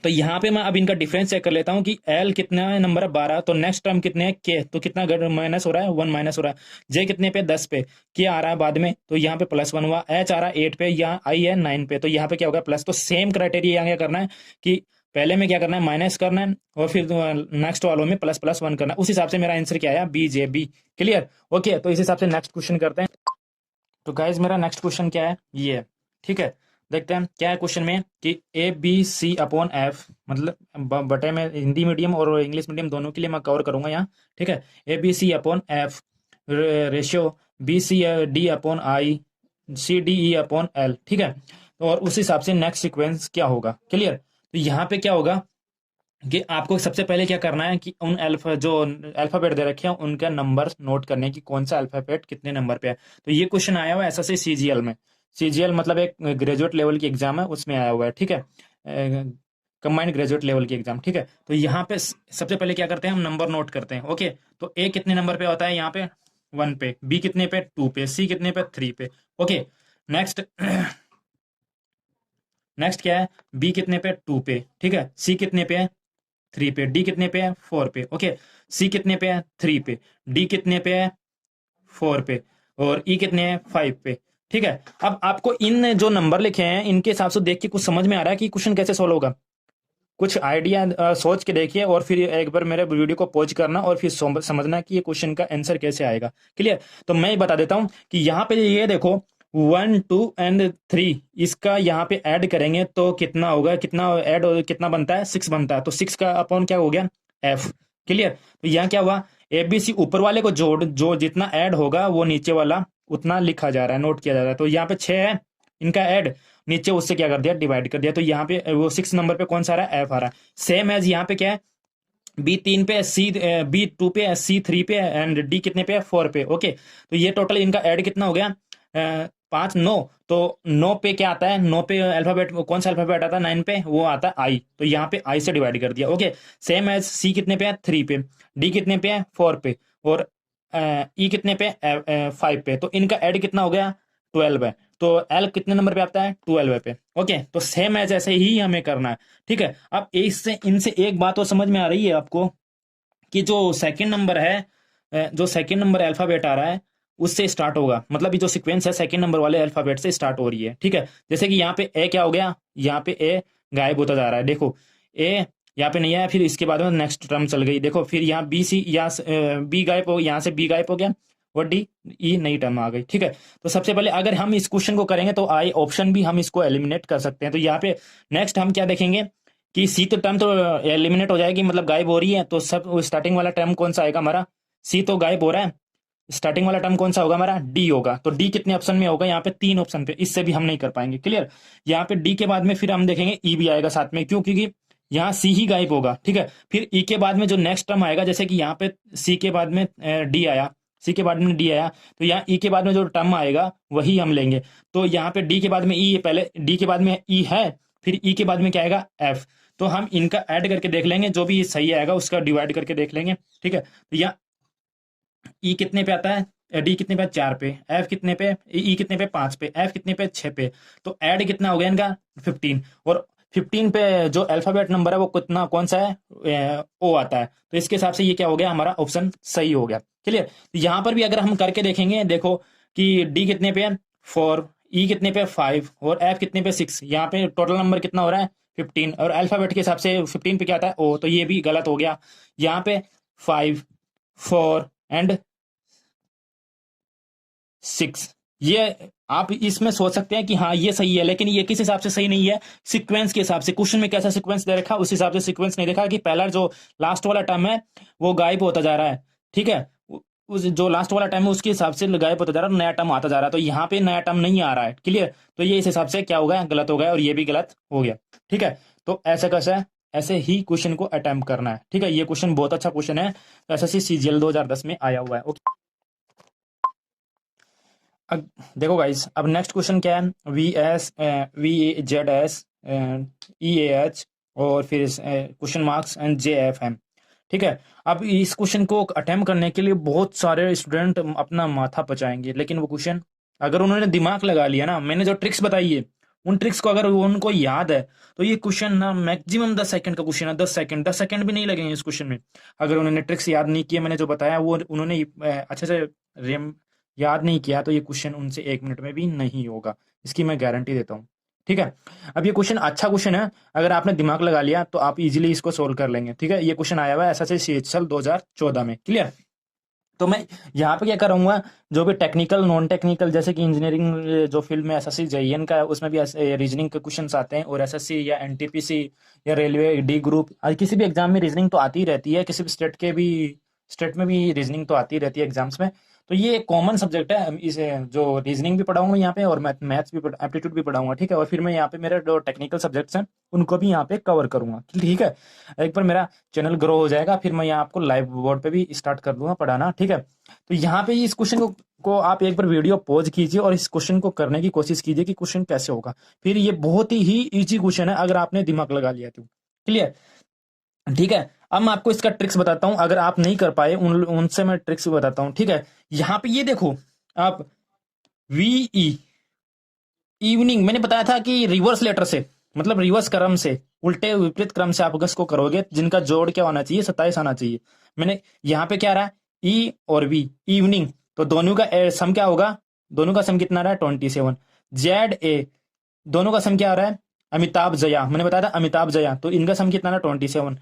तो यहाँ पे मैं अब इनका डिफरेंस चेक कर लेता हूँ कि एल कितना है, नंबर है 12, तो नेक्स्ट टर्म कितने हैं, के, तो कितना माइनस हो रहा है, 1 माइनस हो रहा है। जे कितने पे, 10 पे, के आ रहा है बाद में, तो यहाँ पे +1 हुआ। एच आ रहा है 8 पे, यहाँ आई है 9 पे, तो यहाँ पे क्या होगा प्लस। तो सेम क्राइटेरिया यहाँ क्या करना है कि पहले में क्या करना है, माइनस करना है, और फिर नेक्स्ट वालों में ++1 करना है। उस हिसाब से मेरा आंसर क्या आया, BJB। क्लियर, ओके, तो इस हिसाब से नेक्स्ट क्वेश्चन करते हैं। तो गाइज मेरा नेक्स्ट क्वेश्चन क्या है, ये है, ठीक है। देखते हैं क्या है क्वेश्चन में कि ABC/F, मतलब बटे में हिंदी मीडियम और इंग्लिश मीडियम दोनों के लिए मैं कवर करूंगा यहाँ, ठीक है। ABC/F रेशियो BCD/I CDE/L, ठीक है। और उस हिसाब से नेक्स्ट सीक्वेंस क्या होगा। क्लियर, तो यहाँ पे क्या होगा कि आपको सबसे पहले क्या करना है कि उन जो अल्फाबेट दे रखे हैं उनका नंबर नोट करने हैं कि कौन सा अल्फाबेट कितने नंबर पे है। तो ये क्वेश्चन आया हुआ है एसएससी CGL में। CGL मतलब एक ग्रेजुएट लेवल की एग्जाम है, उसमें आया हुआ है, ठीक है, कंबाइंड ग्रेजुएट लेवल की एग्जाम, ठीक है। तो यहाँ पे सबसे पहले क्या करते हैं, हम नंबर नोट करते हैं। ओके, तो ए कितने नंबर पे होता है, यहाँ पे 1 पे, बी कितने पे 2 पे, सी कितने पे 3 पे। ओके, नेक्स्ट नेक्स्ट क्या है, बी कितने पे 2 पे, ठीक है, सी कितने पे है 3 पे, डी कितने पे है 4 पे। ओके, सी कितने पे है 3 पे, डी कितने पे है 4 पे, और ई कितने हैं 5 पे, ठीक है। अब आपको इन जो नंबर लिखे हैं इनके हिसाब से देख के कुछ समझ में आ रहा है कि क्वेश्चन कैसे सोल्व होगा। कुछ आइडिया सोच के देखिए और फिर एक बार मेरे वीडियो को पॉज करना और फिर समझना कि ये क्वेश्चन का आंसर कैसे आएगा। क्लियर, तो मैं बता देता हूं कि यहाँ पे ये देखो 1 2 एंड 3 इसका यहाँ पे ऐड करेंगे तो कितना होगा, कितना ऐड कितना बनता है 6 बनता है, तो 6 का अपॉन क्या हो गया F। क्लियर, तो यहाँ क्या हुआ, ABC ऊपर वाले को जोड़, जो जितना ऐड होगा वो नीचे वाला उतना लिखा जा रहा है, नोट किया जा रहा है। तो यहाँ पे 6 है इनका ऐड, नीचे उससे क्या कर दिया, डिवाइड कर दिया, तो यहाँ पे वो 6 नंबर पे कौन सा आ रहा है, F आ रहा है। सेम एज यहाँ पे क्या है, B3 पे, B2 पे, C3 पे एंड डी कितने पे है 4 पे। ओके, तो ये टोटल इनका ऐड कितना हो गया 5 9, तो 9 पे क्या आता है, 9 पे अल्फाबेट कौन सा अल्फाबेट आता है 9 पे, वो आता है आई, तो यहाँ पे आई से डिवाइड कर दिया। ओके, सेम एज सी कितने पे है 3 पे, डी कितने पे है 4 पे, और ई कितने पे 5 पे, तो इनका ऐड कितना हो गया 12 है। तो एल कितने नंबर पे आता है 12 पे। ओके, तो सेम एज ऐसे ही हमें करना है, ठीक है। अब इससे इनसे एक बात तो समझ में आ रही है आपको कि जो सेकंड नंबर है, जो सेकंड नंबर अल्फाबेट आ रहा है उससे स्टार्ट होगा, मतलब ये जो सीक्वेंस है सेकंड नंबर वाले अल्फाबेट से स्टार्ट हो रही है, ठीक है। जैसे कि यहाँ पे ए क्या हो गया, यहाँ पे ए गायब होता जा रहा है, देखो ए यहाँ पे नहीं आया, फिर इसके बाद में नेक्स्ट टर्म चल गई, देखो फिर यहाँ बी सी, यहाँ बी गायब हो, यहाँ से बी गायब हो गया, और डी ई नई टर्म आ गई, ठीक है। तो सबसे पहले अगर हम इस क्वेश्चन को करेंगे तो आई ऑप्शन भी हम इसको एलिमिनेट कर सकते हैं। तो यहाँ पे नेक्स्ट हम क्या देखेंगे कि सी तो टर्म तो एलिमिनेट हो जाएगी, मतलब गायब हो रही है, तो सब स्टार्टिंग वाला टर्म कौन सा आएगा हमारा, सी तो गायब हो रहा है, स्टार्टिंग वाला टर्म कौन सा होगा हमारा, डी होगा। तो डी कितने ऑप्शन में होगा, यहाँ पे 3 ऑप्शन पे, इससे भी हम नहीं कर पाएंगे। क्लियर, यहाँ पे डी के बाद में फिर हम देखेंगे ई भी आएगा साथ में, क्यों, क्योंकि यहाँ सी ही गायब होगा, ठीक है। फिर ई के बाद में जो नेक्स्ट टर्म आएगा, जैसे कि यहाँ पे सी के बाद में डी आया, सी के बाद में डी आया, तो यहाँ ई के बाद में जो टर्म आएगा वही हम लेंगे। तो यहाँ पे डी के बाद में ई, पहले डी के बाद में ई है, फिर ई के बाद में क्या आएगा, एफ। तो हम इनका ऐड करके देख लेंगे, जो भी सही आएगा उसका डिवाइड करके देख लेंगे, ठीक है। तो यहाँ ई कितने पे आता है, डी कितने पे, 4 पे, एफ कितने पे, ई कितने पे, 5 पे, एफ कितने पे, 6 पे। तो ऐड कितना हो गया इनका, 15। और 15 पे जो अल्फाबेट नंबर है वो कितना, कौन सा है, ओ आता है। तो इसके हिसाब से ये क्या हो गया, हमारा ऑप्शन सही हो गया। क्लियर। तो यहाँ पर भी अगर हम करके देखेंगे, देखो कि डी कितने पे है, 4, ई कितने पे, 5, और एफ कितने पे, 6। यहाँ पे टोटल नंबर कितना हो रहा है, 15, और अल्फाबेट के हिसाब से 15 पे क्या आता है, ओ। तो ये भी गलत हो गया। यहाँ पे 5, 4 एंड 6, ये आप इसमें सोच सकते हैं कि हाँ ये सही है, लेकिन ये किस हिसाब से सही नहीं है, सीक्वेंस के हिसाब से। क्वेश्चन में कैसा सीक्वेंस दे रखा, उस हिसाब से सीक्वेंस नहीं देखा कि पहला जो लास्ट वाला टर्म है वो गायब होता जा रहा है, ठीक है। उस जो लास्ट वाला टर्म है उसके हिसाब से गायब होता जा रहा है, नया टर्म आता जा रहा है। तो यहाँ पे नया टर्म नहीं आ रहा है, क्लियर। तो ये इस हिसाब से क्या हो गया, गलत हो गया, और ये भी गलत हो गया, ठीक है। तो ऐसा कैसा है, ऐसे ही क्वेश्चन को अटेम्प्ट करना है, ठीक है। ये क्वेश्चन बहुत अच्छा क्वेश्चन है, एसएससी सीजीएल 2010 में आया हुआ है। ओके, अब देखो गाइस, अब नेक्स्ट क्वेश्चन क्या है, VZS EAH और फिर क्वेश्चन मार्क्स एंड JFM, ठीक है। अब इस क्वेश्चन को अटेम्प्ट करने के लिए बहुत सारे स्टूडेंट अपना माथा पचाएंगे, लेकिन वो क्वेश्चन अगर उन्होंने दिमाग लगा लिया ना, मैंने जो ट्रिक्स बताई है उन ट्रिक्स को अगर उनको याद है, तो ये क्वेश्चन ना मैक्सिमम 10 सेकंड का क्वेश्चन है। 10 सेकंड भी नहीं लगेंगे इस क्वेश्चन में। अगर उन्होंने ट्रिक्स याद नहीं किए, मैंने जो बताया वो उन्होंने अच्छे से याद नहीं किया, तो ये क्वेश्चन उनसे 1 मिनट में भी नहीं होगा, इसकी मैं गारंटी देता हूँ, ठीक है। अब ये क्वेश्चन अच्छा क्वेश्चन है, अगर आपने दिमाग लगा लिया तो आप इजीली इसको सोल्व कर लेंगे, ठीक है। ये क्वेश्चन आया हुआ है एसएससी सीजीएल 2014 में, क्लियर। तो मैं यहाँ पे क्या करूंगा, जो भी टेक्निकल नॉन टेक्निकल, जैसे कि इंजीनियरिंग जो फील्ड में एसएससी जेईएन का है, उसमें भी रीजनिंग के क्वेश्चंस आते हैं, और एसएससी या एनटीपीसी या रेलवे डी ग्रुप, किसी भी एग्जाम में रीजनिंग तो आती ही रहती है, किसी भी स्टेट में भी रीजनिंग तो आती रहती है एग्जाम्स में। तो ये कॉमन सब्जेक्ट है, इसे जो रीजनिंग भी पढ़ाऊंगा यहाँ पे, और मैथ्स भी, एप्टीट्यूड भी पढ़ाऊंगा, ठीक है। और फिर मैं यहाँ पे मेरे जो टेक्निकल सब्जेक्ट्स हैं उनको भी यहाँ पे कवर करूंगा, ठीक है। एक बार मेरा चैनल ग्रो हो जाएगा, फिर मैं यहाँ आपको लाइव बोर्ड पे भी स्टार्ट कर दूंगा पढ़ाना, ठीक है। तो यहाँ पे इस क्वेश्चन को आप एक बार वीडियो पॉज कीजिए और इस क्वेश्चन को करने की कोशिश कीजिए कि क्वेश्चन कैसे होगा। फिर ये बहुत ही इजी क्वेश्चन है अगर आपने दिमाग लगा लिया तो, क्लियर, ठीक है। अब मैं आपको इसका ट्रिक्स बताता हूं, अगर आप नहीं कर पाए उनसे मैं ट्रिक्स बताता हूं, ठीक है। यहाँ पे ये देखो आप, VE इवनिंग, मैंने बताया था कि रिवर्स लेटर से, मतलब रिवर्स क्रम से, उल्टे विपरीत क्रम से आप इसको करोगे, जिनका जोड़ क्या होना चाहिए, 27 आना चाहिए। मैंने यहाँ पे क्या रहा है, ई और वी, इवनिंग, तो दोनों का सम क्या होगा, दोनों का सम कितना रहा है, 27। ZA, दोनों का सम क्या आ रहा है, अमिताभ जया, मैंने बताया था अमिताभ जया, तो इनका सम कितना रहा, 27।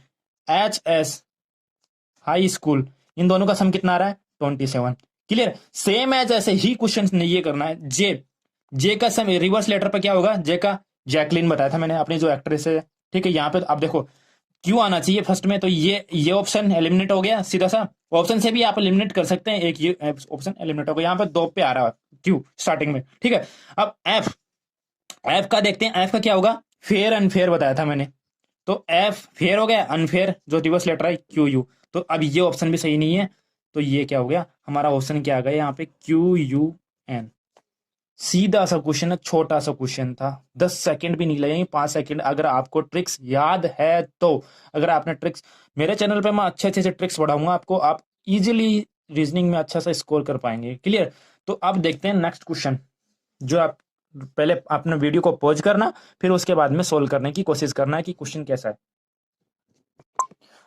HS हाई स्कूल, इन दोनों का सम कितना आ रहा है, 27, क्लियर। सेम एज ऐसे ही क्वेश्चन ने ये करना है। जे का सम रिवर्स लेटर पर क्या होगा, जे का जैकलिन बताया था मैंने, अपनी जो एक्ट्रेस है, ठीक है। यहाँ पे आप देखो क्यों आना चाहिए फर्स्ट में, तो ये ऑप्शन एलिमिनेट हो गया सीधा सा। ऑप्शन से भी आप एलिमिनेट कर सकते हैं, एक ये ऑप्शन एलिमिनेट हो गया, यहाँ पे 2 पे आ रहा है क्यों स्टार्टिंग में, ठीक है। अब एफ का देखते हैं, एफ का क्या होगा, फेयर अनफेयर बताया था मैंने, तो एफ फेयर हो गया, अनफेयर जो रिवर्स लेटर है QU। तो अब ये ऑप्शन भी सही नहीं है, तो ये क्या हो गया, हमारा ऑप्शन क्या आ गया यहाँ पे, QUN। सीधा सा क्वेश्चन है, छोटा सा क्वेश्चन था, 10 सेकंड भी नहीं लगेंगे, 5 सेकंड, अगर आपको ट्रिक्स याद है तो। अगर आपने ट्रिक्स, मेरे चैनल पे मैं अच्छे अच्छे से ट्रिक्स पढ़ाऊंगा आपको, आप इजीली रीजनिंग में अच्छा सा स्कोर कर पाएंगे, क्लियर। तो अब देखते हैं नेक्स्ट क्वेश्चन, जो आप पहले अपने वीडियो को पॉज करना, फिर उसके बाद में सोल्व करने की कोशिश करना है कि क्वेश्चन कैसा है।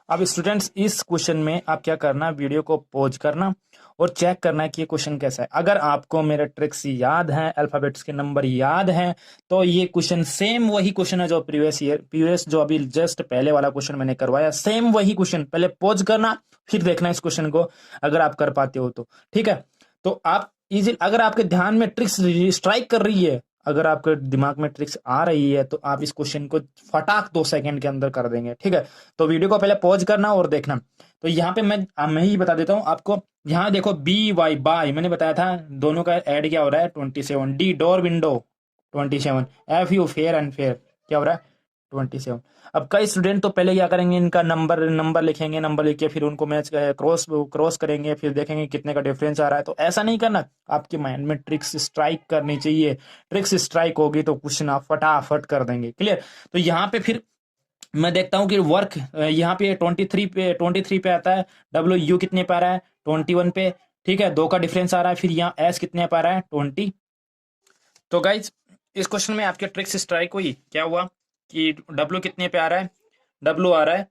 अब स्टूडेंट्स, इस क्वेश्चन में आप क्या करना, वीडियो को पॉज करना और चेक करना है कि ये क्वेश्चन कैसा है। अगर आपको मेरे ट्रिक्स याद हैं, अल्फाबेट्स के नंबर याद हैं, तो ये क्वेश्चन सेम वही क्वेश्चन है जो प्रीवियस जो अभी जस्ट पहले वाला क्वेश्चन मैंने करवाया, सेम वही क्वेश्चन। पहले पॉज करना, फिर देखना इस क्वेश्चन को, अगर आप कर पाते हो तो, ठीक है। तो आप इजी, अगर आपके ध्यान में ट्रिक्स स्ट्राइक कर रही है, अगर आपके दिमाग में ट्रिक्स आ रही है, तो आप इस क्वेश्चन को फटाक 2 सेकंड के अंदर कर देंगे, ठीक है। तो वीडियो को पहले पॉज करना और देखना। तो यहाँ पे मैं ही बता देता हूँ आपको, यहाँ देखो BY बाय, मैंने बताया था दोनों का ऐड क्या हो रहा है, 27। D door window, 27। FU fair and fair क्या हो रहा है, 27। अब कई स्टूडेंट तो पहले क्या करेंगे, इनका नंबर लिखेंगे, नंबर लिख के फिर उनको मैच क्रॉस करेंगे, फिर देखेंगे कितने का डिफरेंस आ रहा है। तो ऐसा नहीं करना, आपके माइंड में ट्रिक्स स्ट्राइक करनी चाहिए। ट्रिक्स स्ट्राइक होगी तो क्वेश्चन आप फटाफट कर देंगे। क्लियर। तो यहाँ पे फिर मैं देखता हूँ कि वर्क यहाँ पे 23 पे आता है, डब्ल्यू कितने पे आ रहा है, 21 पे। ठीक है, 2 का डिफरेंस आ रहा है। फिर यहाँ एस कितने पे आ रहा है, 20। तो गाइज इस क्वेश्चन में आपके ट्रिक्स स्ट्राइक हुई। क्या हुआ कि डब्ल्यू कितने पे आ रहा है, डब्ल्यू आ रहा है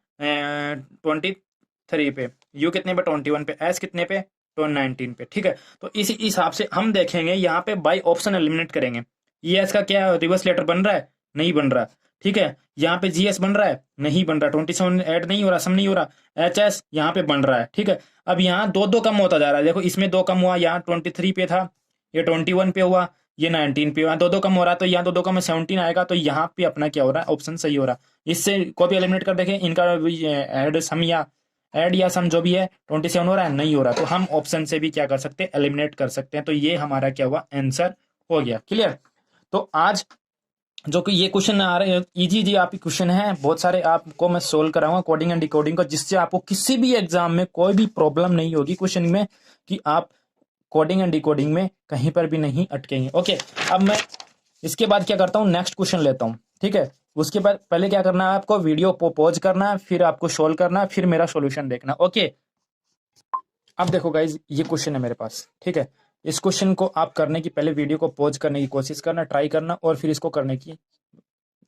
23 पे, यू कितने पे 21 पे, एस कितने पे 19 पे। ठीक है, तो इसी हिसाब से हम देखेंगे यहाँ पे बाई ऑप्शन एलिमिनेट करेंगे। ई एस का क्या रिवर्स लेटर बन रहा है, नहीं बन रहा। ठीक है, यहाँ पे जी एस बन रहा है, नहीं बन रहा। 27 ऐड नहीं हो रहा, सम नहीं हो रहा। एच एस यहाँ पे बन रहा है। ठीक है, अब यहाँ दो दो कम होता जा रहा है। देखो इसमें 2 कम हुआ, यहाँ 23 पे था, ये 21 पे हुआ, ये 19 पे हुआ। दो दो कम हो रहा है, तो यहाँ दो दो कम में 17 आएगा। तो यहाँ पे अपना क्या हो रहा है, ऑप्शन सही हो रहा है। इससे कॉपी एलिमिनेट कर देखें, इनका ऐड सम या ऐड या सम जो भी है 27 हो रहा है, नहीं हो रहा। तो हम ऑप्शन से भी क्या कर सकते हैं, एलिमिनेट कर सकते हैं। तो ये हमारा क्या हुआ, आंसर हो गया। क्लियर। तो आज जो कि ये क्वेश्चन आ रहे हैं इजी जी आप क्वेश्चन है, बहुत सारे आपको मैं सोल्व कराऊंगा कोडिंग एंड डिकोडिंग को, जिससे आपको किसी भी एग्जाम में कोई भी प्रॉब्लम नहीं होगी क्वेश्चन में, कि आप कोडिंग एंड डिकोडिंग में कहीं पर भी नहीं अटकेंगे। ओके, अब मैं इसके बाद क्या करता हूँ, नेक्स्ट क्वेश्चन लेता हूँ। ठीक है, उसके बाद पहले क्या करना है, आपको वीडियो को पॉज करना है, फिर आपको सोल्व करना है, फिर मेरा सॉल्यूशन देखना। ओके, अब देखो गाइज ये क्वेश्चन है मेरे पास। ठीक है, इस क्वेश्चन को आप करने की पहले वीडियो को पॉज करने की कोशिश करना, ट्राई करना, और फिर इसको करने की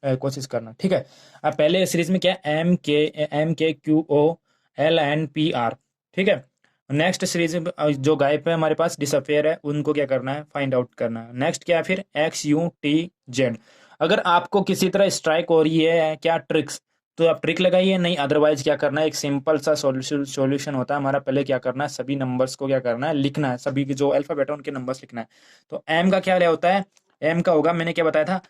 कोशिश करना। ठीक है, अब पहले सीरीज में क्या है, MKQOLNPR। ठीक है, नेक्स्ट सीरीज जो गायब है हमारे पास, डिसअपेयर है, उनको क्या करना है, फाइंड आउट करना है। नेक्स्ट क्या है फिर, XUTZ। अगर आपको किसी तरह स्ट्राइक हो रही है क्या ट्रिक्स, तो आप ट्रिक लगाइए, नहीं अदरवाइज क्या करना है, एक सिंपल सा सॉल्यूशन होता है हमारा। पहले क्या करना है, सभी नंबर्स को क्या करना है, लिखना है, सभी के जो अल्फाबेट है उनके नंबर्स लिखना है। तो एम का क्या होता है, एम का होगा, मैंने क्या बताया था,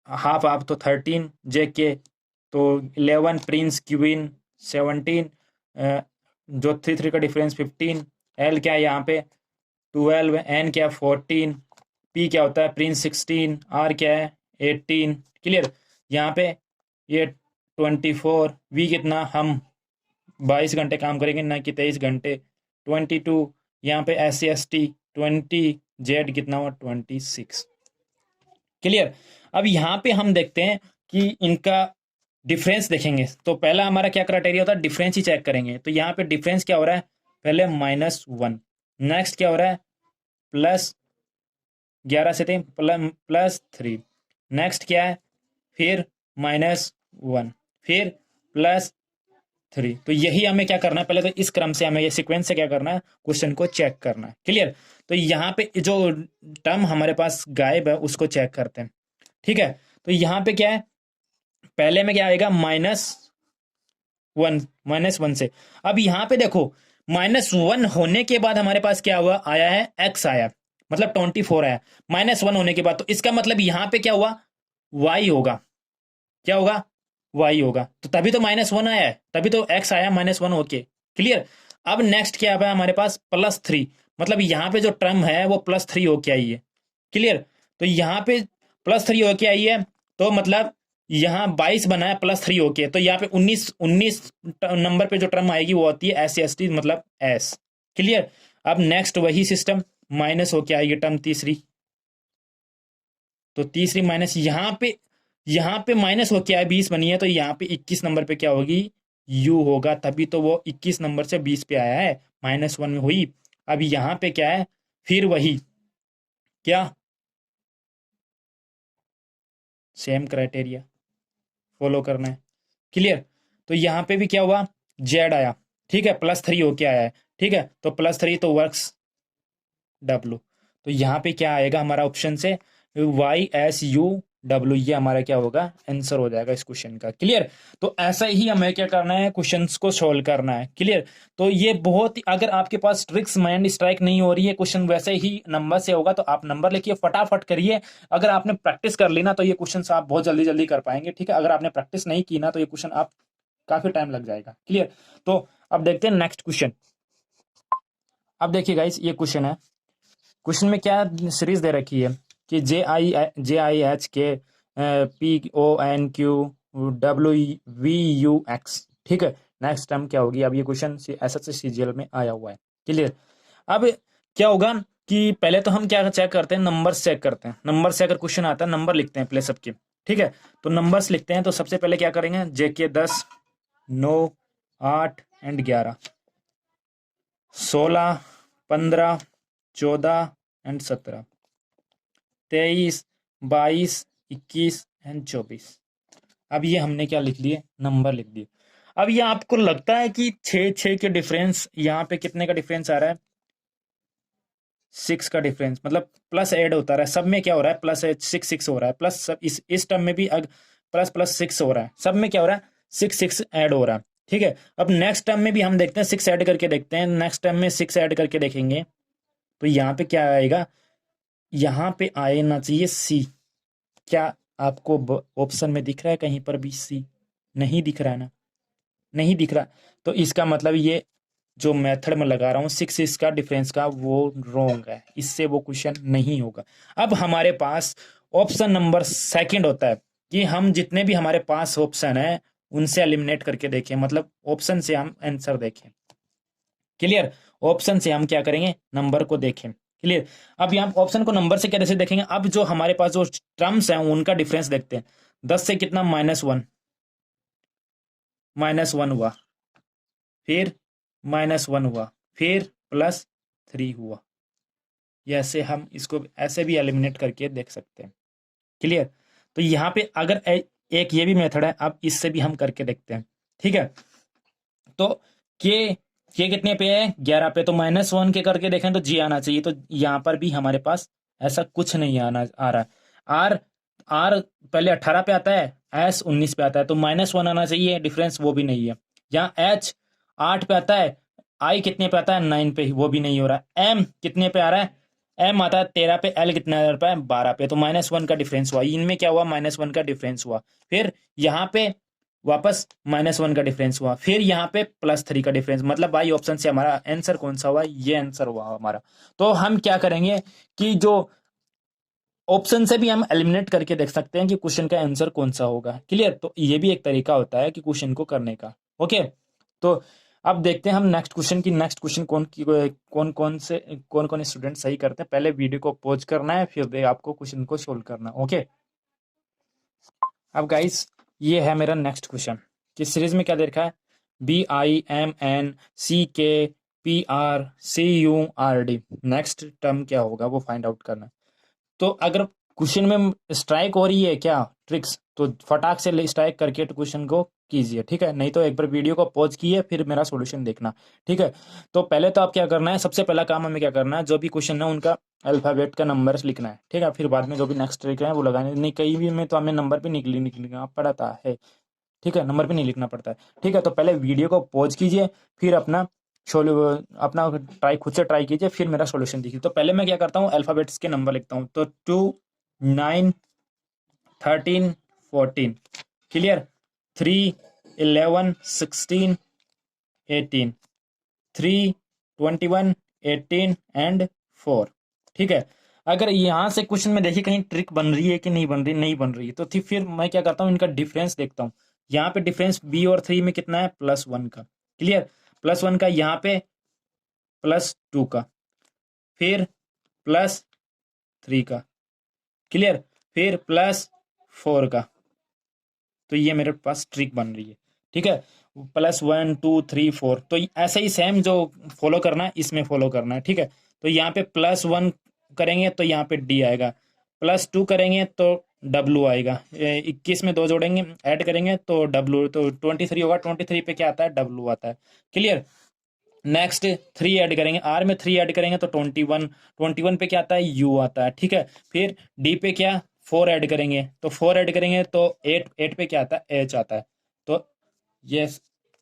हाफ हाफ तो 13, JK तो 11, प्रिंस क्वीन 17, जो 3 का डिफरेंस 15, L क्या है यहाँ पे 12, N क्या है 14, P क्या होता है प्रिंस 16, R क्या है 18। क्लियर। यहाँ पे ये 24, V कितना, हम 22 घंटे काम करेंगे ना कि 23 घंटे, 22। यहाँ पे SC ST 20, Z कितना हुआ 26। क्लियर। अब यहाँ पे हम देखते हैं कि इनका डिफरेंस देखेंगे। तो पहला हमारा क्या क्राइटेरिया होता है, डिफरेंस ही चेक करेंगे। तो यहाँ पे डिफरेंस क्या हो रहा है, पहले -1, नेक्स्ट क्या हो रहा है +11 से 3 +3, नेक्स्ट क्या है फिर -1, फिर +3। तो यही हमें क्या करना है, पहले तो इस क्रम से हमें ये सीक्वेंस से क्या करना है, क्वेश्चन को चेक करना है। क्लियर। तो यहाँ पे जो टर्म हमारे पास गायब है उसको चेक करते हैं। ठीक है, तो यहाँ पे क्या है, पहले में क्या आएगा -1 से। अब यहाँ पे देखो -1 होने के बाद हमारे पास क्या हुआ, आया है x आया, मतलब 24 आया -1 होने के बाद। तो इसका मतलब यहाँ पे क्या हुआ, y होगा। क्या होगा, y होगा। तो तभी तो -1 आया है, तभी तो x आया -1 होके। क्लियर। अब नेक्स्ट क्या है हमारे पास +3, मतलब यहाँ पे जो टर्म है वो +3 होके आई है। क्लियर। तो यहाँ पे +3 होके आई है, तो मतलब यहाँ 22 बना है +3 होके, तो यहाँ पे 19 नंबर पे जो टर्म आएगी वो होती है SC मतलब S। क्लियर। अब नेक्स्ट वही सिस्टम, माइनस होके आएगी टर्म तीसरी, तो तीसरी माइनस, यहाँ पे माइनस होके आए 20 बनी है, तो यहाँ पे 21 नंबर पे क्या होगी, U होगा। तभी तो वो 21 नंबर से 20 पे आया है, -1 में हुई। अब यहाँ पे क्या है, फिर वही क्या, सेम क्राइटेरिया फॉलो करना है। क्लियर। तो यहाँ पे भी क्या हुआ, जेड आया। ठीक है, +3 होके आया है। ठीक है, तो +3 तो वर्क्स W। तो यहाँ पे क्या आएगा हमारा ऑप्शन से, YSUW, ये हमारा क्या होगा, आंसर हो जाएगा इस क्वेश्चन का। क्लियर। तो ऐसा ही हमें क्या करना है, क्वेश्चंस को सोल्व करना है। क्लियर। तो ये बहुत ही, अगर आपके पास ट्रिक्स माइंड स्ट्राइक नहीं हो रही है, क्वेश्चन वैसे ही नंबर से होगा, तो आप नंबर लिखिए, फटाफट करिए। अगर आपने प्रैक्टिस कर ली ना, तो ये क्वेश्चन आप बहुत जल्दी जल्दी कर पाएंगे। ठीक है, अगर आपने प्रैक्टिस नहीं की ना, तो ये क्वेश्चन आप काफी टाइम लग जाएगा। क्लियर। तो अब देखते हैं नेक्स्ट क्वेश्चन। अब देखिए गाइस, ये क्वेश्चन है, क्वेश्चन में क्या सीरीज दे रखी है कि JIH के PONQWVUX, ठीक है। नेक्स्ट टर्म क्या होगी? अब ये क्वेश्चन SSC CGL में आया हुआ है, क्लियर। अब क्या होगा कि पहले तो हम क्या चेक करते हैं, नंबर्स चेक करते हैं। नंबर से अगर क्वेश्चन आता है, नंबर लिखते हैं पहले सबके, ठीक है। तो नंबर्स लिखते हैं, तो सबसे पहले क्या करेंगे, JK 10, 9, 8 एंड 11, 16, 15, 14 एंड 17, 23, 22, 21 एंड 24। अब ये हमने क्या लिख लिए, नंबर लिख दिए। अब ये आपको लगता है कि 6 के डिफरेंस, यहाँ पे कितने का डिफरेंस आ रहा है, 6 का डिफरेंस, मतलब प्लस ऐड होता रहा है, सब में क्या हो रहा है, प्लस 6 हो रहा है, प्लस सब इस टर्म में भी प्लस प्लस 6 हो रहा है, सब में क्या हो रहा है, 6 ऐड हो रहा है, ठीक है। अब नेक्स्ट टर्म में भी हम देखते हैं, 6 ऐड करके देखते हैं, नेक्स्ट टर्म में 6 ऐड करके देखेंगे, तो यहाँ पे क्या आएगा, यहाँ पे आना चाहिए C। क्या आपको ऑप्शन में दिख रहा है कहीं पर भी C? नहीं दिख रहा है ना, नहीं दिख रहा। तो इसका मतलब ये जो मेथड में लगा रहा हूँ 6 इसका डिफरेंस का, वो रॉन्ग है, इससे वो क्वेश्चन नहीं होगा। अब हमारे पास ऑप्शन नंबर सेकंड होता है कि हम जितने भी हमारे पास ऑप्शन है उनसे एलिमिनेट करके देखें, मतलब ऑप्शन से हम आंसर देखें, क्लियर। ऑप्शन से हम क्या करेंगे, नंबर को देखें, क्लियर। अब यहाँ ऑप्शन को नंबर से कैसे देखेंगे, अब जो हमारे पास जो टर्म्स हैं उनका डिफरेंस देखते हैं। 10 से कितना, -1, -1 हुआ, फिर -1 हुआ, फिर +3 हुआ। ये ऐसे हम इसको ऐसे भी एलिमिनेट करके देख सकते हैं, क्लियर। तो यहाँ पे अगर एक ये भी मेथड है, अब इससे भी हम करके देखते हैं, ठीक है। तो के कितने पे है, 11 पे, तो -1 के करके देखें तो G आना चाहिए, तो यहाँ पर भी हमारे पास ऐसा कुछ नहीं आ रहा है। आर आर पहले 18 पे आता है, S 19 पे आता है, तो -1 आना चाहिए, डिफरेंस वो भी नहीं है। यहाँ H 8 पे आता है, I कितने पे आता है, 9 पे, वो भी नहीं हो रहा है। M कितने पे आ रहा है, M आता है 13 पे, L कितने आ रहा है, 12 पे, तो -1 का डिफरेंस हुआ, इनमें क्या हुआ, -1 का डिफरेंस हुआ। फिर यहाँ पे वापस -1 का डिफरेंस हुआ, फिर यहाँ पे +3 का डिफरेंस, मतलब भाई ऑप्शन से हमारा आंसर कौन सा हुआ, ये आंसर हुआ हमारा। तो हम क्या करेंगे कि जो ऑप्शन से भी हम एलिमिनेट करके देख सकते हैं कि क्वेश्चन का आंसर कौन सा होगा, क्लियर। तो ये भी एक तरीका होता है कि क्वेश्चन को करने का, ओके। तो अब देखते हैं हम नेक्स्ट क्वेश्चन की, नेक्स्ट क्वेश्चन कौन कौन स्टूडेंट सही करते हैं। पहले वीडियो को पॉज करना है, फिर आपको क्वेश्चन को सोल्व करना, ओके। अब गाइस ये है मेरा नेक्स्ट क्वेश्चन, किस सीरीज में क्या दे रखा है, BIMNCKPRCURD, नेक्स्ट टर्म क्या होगा वो फाइंड आउट करना है। तो अगर क्वेश्चन में स्ट्राइक हो रही है क्या ट्रिक्स, तो फटाक से स्ट्राइक करके क्वेश्चन को कीजिए, ठीक है। नहीं तो एक बार वीडियो को पॉज कीजिए, फिर मेरा सॉल्यूशन देखना, ठीक है। तो पहले तो आप क्या करना है, सबसे पहला काम हमें क्या करना है, जो भी क्वेश्चन है उनका अल्फाबेट का नंबर लिखना है, ठीक है। फिर बाद में जो भी नेक्स्ट ट्रिक है वो लगाने, नहीं कहीं भी में तो हमें नंबर भी निकलना पड़ता है, ठीक है, नंबर भी नहीं लिखना पड़ता है, ठीक है। तो पहले वीडियो को पॉज कीजिए, फिर अपना ट्राई, खुद से ट्राई कीजिए, फिर मेरा सॉल्यूशन देखिए। तो पहले मैं क्या करता हूँ, अल्फाबेट्स के नंबर लिखता हूँ, तो 2, 9, 13, 14, क्लियर। 3, 11, 16, 18, 3, 21, 18 एंड 4, ठीक है। अगर यहाँ से क्वेश्चन में देखिए कहीं ट्रिक बन रही है कि नहीं बन रही, नहीं बन रही है, तो फिर मैं क्या करता हूँ, इनका डिफरेंस देखता हूँ। यहाँ पे डिफरेंस B और 3 में कितना है, +1 का, क्लियर। +1 का, यहाँ पे +2 का, फिर +3 का, क्लियर, फिर +4 का। तो ये मेरे पास ट्रिक बन रही है, ठीक है। +1, 2, 3, 4, तो ऐसे ही सेम जो फॉलो करना है इसमें फॉलो करना है, ठीक है। तो यहाँ पे +1 करेंगे तो यहाँ पे D आएगा, +2 करेंगे तो W आएगा, 21 में 2 जोड़ेंगे, ऐड करेंगे तो W, तो 23 होगा, 23 पे क्या आता है, W आता है, क्लियर। नेक्स्ट 3 ऐड करेंगे, R में 3 ऐड करेंगे तो 21, 21 पे क्या आता है, U आता है, ठीक है। फिर D पे क्या, 4 ऐड करेंगे, तो 4 ऐड करेंगे तो 8 पे क्या आता है, H आता है। तो ये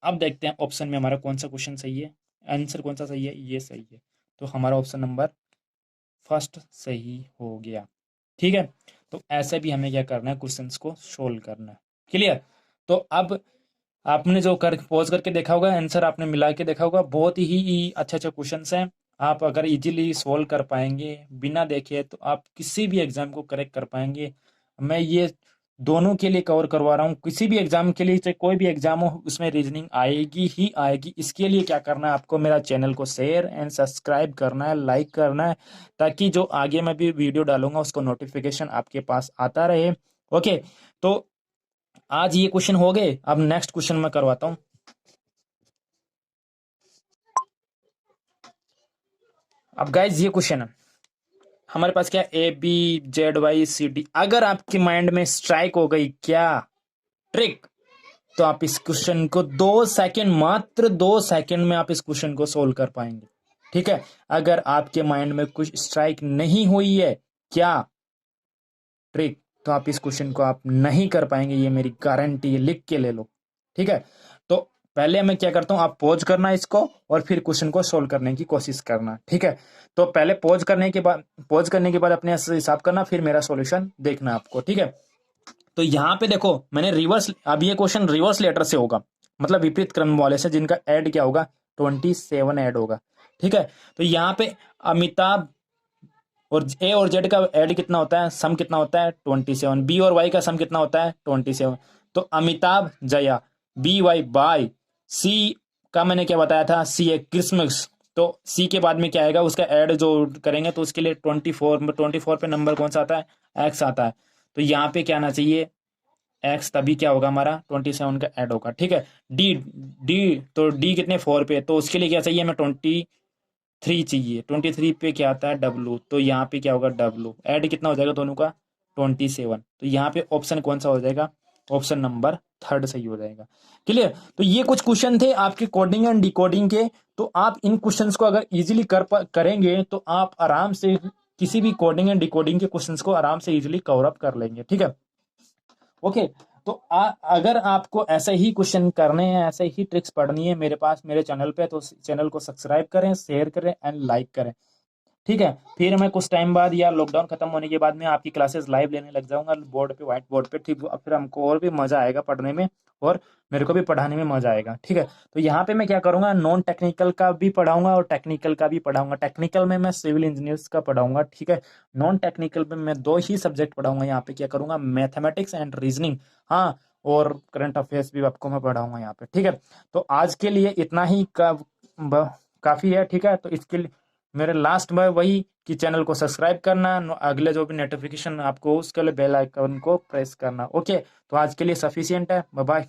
अब देखते हैं ऑप्शन में हमारा कौन सा क्वेश्चन सही है, आंसर कौन सा सही है, ये सही है। तो हमारा ऑप्शन नंबर फर्स्ट सही हो गया, ठीक है। तो ऐसे भी हमें क्या करना है, क्वेश्चंस को सोल्व करना है, क्लियर। तो अब आपने जो कर पॉज करके देखा होगा, आंसर आपने मिला के देखा होगा, बहुत ही अच्छे अच्छे क्वेश्चंस हैं। आप अगर इजीली सॉल्व कर पाएंगे बिना देखे, तो आप किसी भी एग्जाम को करेक्ट कर पाएंगे। मैं ये दोनों के लिए कवर करवा रहा हूँ। किसी भी एग्जाम के लिए, चाहे कोई भी एग्जाम हो, उसमें रीजनिंग आएगी ही आएगी। इसके लिए क्या करना है आपको, मेरा चैनल को शेयर एंड सब्सक्राइब करना है, लाइक करना है, ताकि जो आगे मैं भी वीडियो डालूंगा उसको नोटिफिकेशन आपके पास आता रहे। ओके, तो आज ये क्वेश्चन हो गए। अब नेक्स्ट क्वेश्चन मैं करवाता हूँ। अब गाइज ये क्वेश्चन है हमारे पास, क्या ABZYCD। अगर आपके माइंड में स्ट्राइक हो गई क्या ट्रिक, तो आप इस क्वेश्चन को 2 सेकंड, मात्र 2 सेकंड में आप इस क्वेश्चन को सोल्व कर पाएंगे। ठीक है, अगर आपके माइंड में कुछ स्ट्राइक नहीं हुई है क्या ट्रिक, तो आप इस क्वेश्चन को आप नहीं कर पाएंगे, ये मेरी गारंटी है, लिख के ले लो। ठीक है, तो पहले मैं क्या करता हूं, आप पॉज करना इसको और फिर क्वेश्चन को सोल्व करने की कोशिश करना। ठीक है, तो पहले पॉज करने के बाद अपने हिसाब करना, फिर मेरा सॉल्यूशन देखना आपको। ठीक है, तो यहाँ पे देखो मैंने रिवर्स, अब ये क्वेश्चन रिवर्स लेटर से होगा, मतलब विपरीत क्रम वाले से, जिनका ऐड क्या होगा, 27 ऐड होगा। ठीक है, तो यहाँ पे अमिताभ और ए और जेड का ऐड कितना होता है, सम कितना होता है, 27। बी और वाई का सम कितना होता है, 27। तो अमिताभ जया, BY बाय, सी का मैंने क्या बताया था, सी है क्रिसमस। तो सी के बाद में क्या आएगा, उसका ऐड जो करेंगे तो उसके लिए 24 पे नंबर कौन सा आता है, एक्स आता है। तो यहाँ पे क्या आना चाहिए, एक्स, तभी क्या होगा हमारा 27 का ऐड होगा। ठीक है, डी डी तो डी कितने 4 पे, तो उसके लिए क्या चाहिए, हमें 23 चाहिए। 23 पे क्या आता है, डब्लू, तो यहाँ पे क्या होगा, डब्लू ऐड कितना हो जाएगा दोनों का, 27। तो यहाँ पे ऑप्शन कौन सा हो जाएगा, ऑप्शन नंबर थर्ड सही हो जाएगा। क्लियर। तो ये कुछ क्वेश्चन थे आपके कोडिंग एंड डिकोडिंग के। तो आप इन क्वेश्चंस को अगर इजीली करेंगे तो आप आराम से किसी भी कोडिंग एंड डिकोडिंग के क्वेश्चंस को आराम से इजीली कवर अप कर लेंगे। ठीक है, ओके। तो अगर आपको ऐसे ही क्वेश्चन करने हैं, ऐसे ही ट्रिक्स पढ़नी है मेरे पास, मेरे चैनल पे, तो चैनल को सब्सक्राइब करें, शेयर करें एंड लाइक करें। ठीक है, फिर मैं कुछ टाइम बाद या लॉकडाउन खत्म होने के बाद में आपकी क्लासेस लाइव लेने लग जाऊंगा, बोर्ड पे, व्हाइट बोर्ड पे। ठीक, अब फिर हमको और भी मजा आएगा पढ़ने में, और मेरे को भी पढ़ाने में मजा आएगा। ठीक है, तो यहाँ पे मैं क्या करूंगा, नॉन टेक्निकल का भी पढ़ाऊंगा और टेक्निकल का भी पढ़ाऊंगा। टेक्निकल में मैं सिविल इंजीनियर्स का पढ़ाऊंगा। ठीक है, नॉन टेक्निकल में मैं 2 ही सब्जेक्ट पढ़ाऊंगा। यहाँ पे क्या करूंगा, मैथमेटिक्स एंड रीजनिंग, हाँ, और करंट अफेयर्स भी आपको मैं पढ़ाऊंगा यहाँ पे। ठीक है, तो आज के लिए इतना ही काफी है। ठीक है, तो इसके लिए मेरे लास्ट में वही कि चैनल को सब्सक्राइब करना, अगले जो भी नोटिफिकेशन आपको उसके लिए बेल आइकन को प्रेस करना। ओके, तो आज के लिए सफिशियंट है। Bye bye.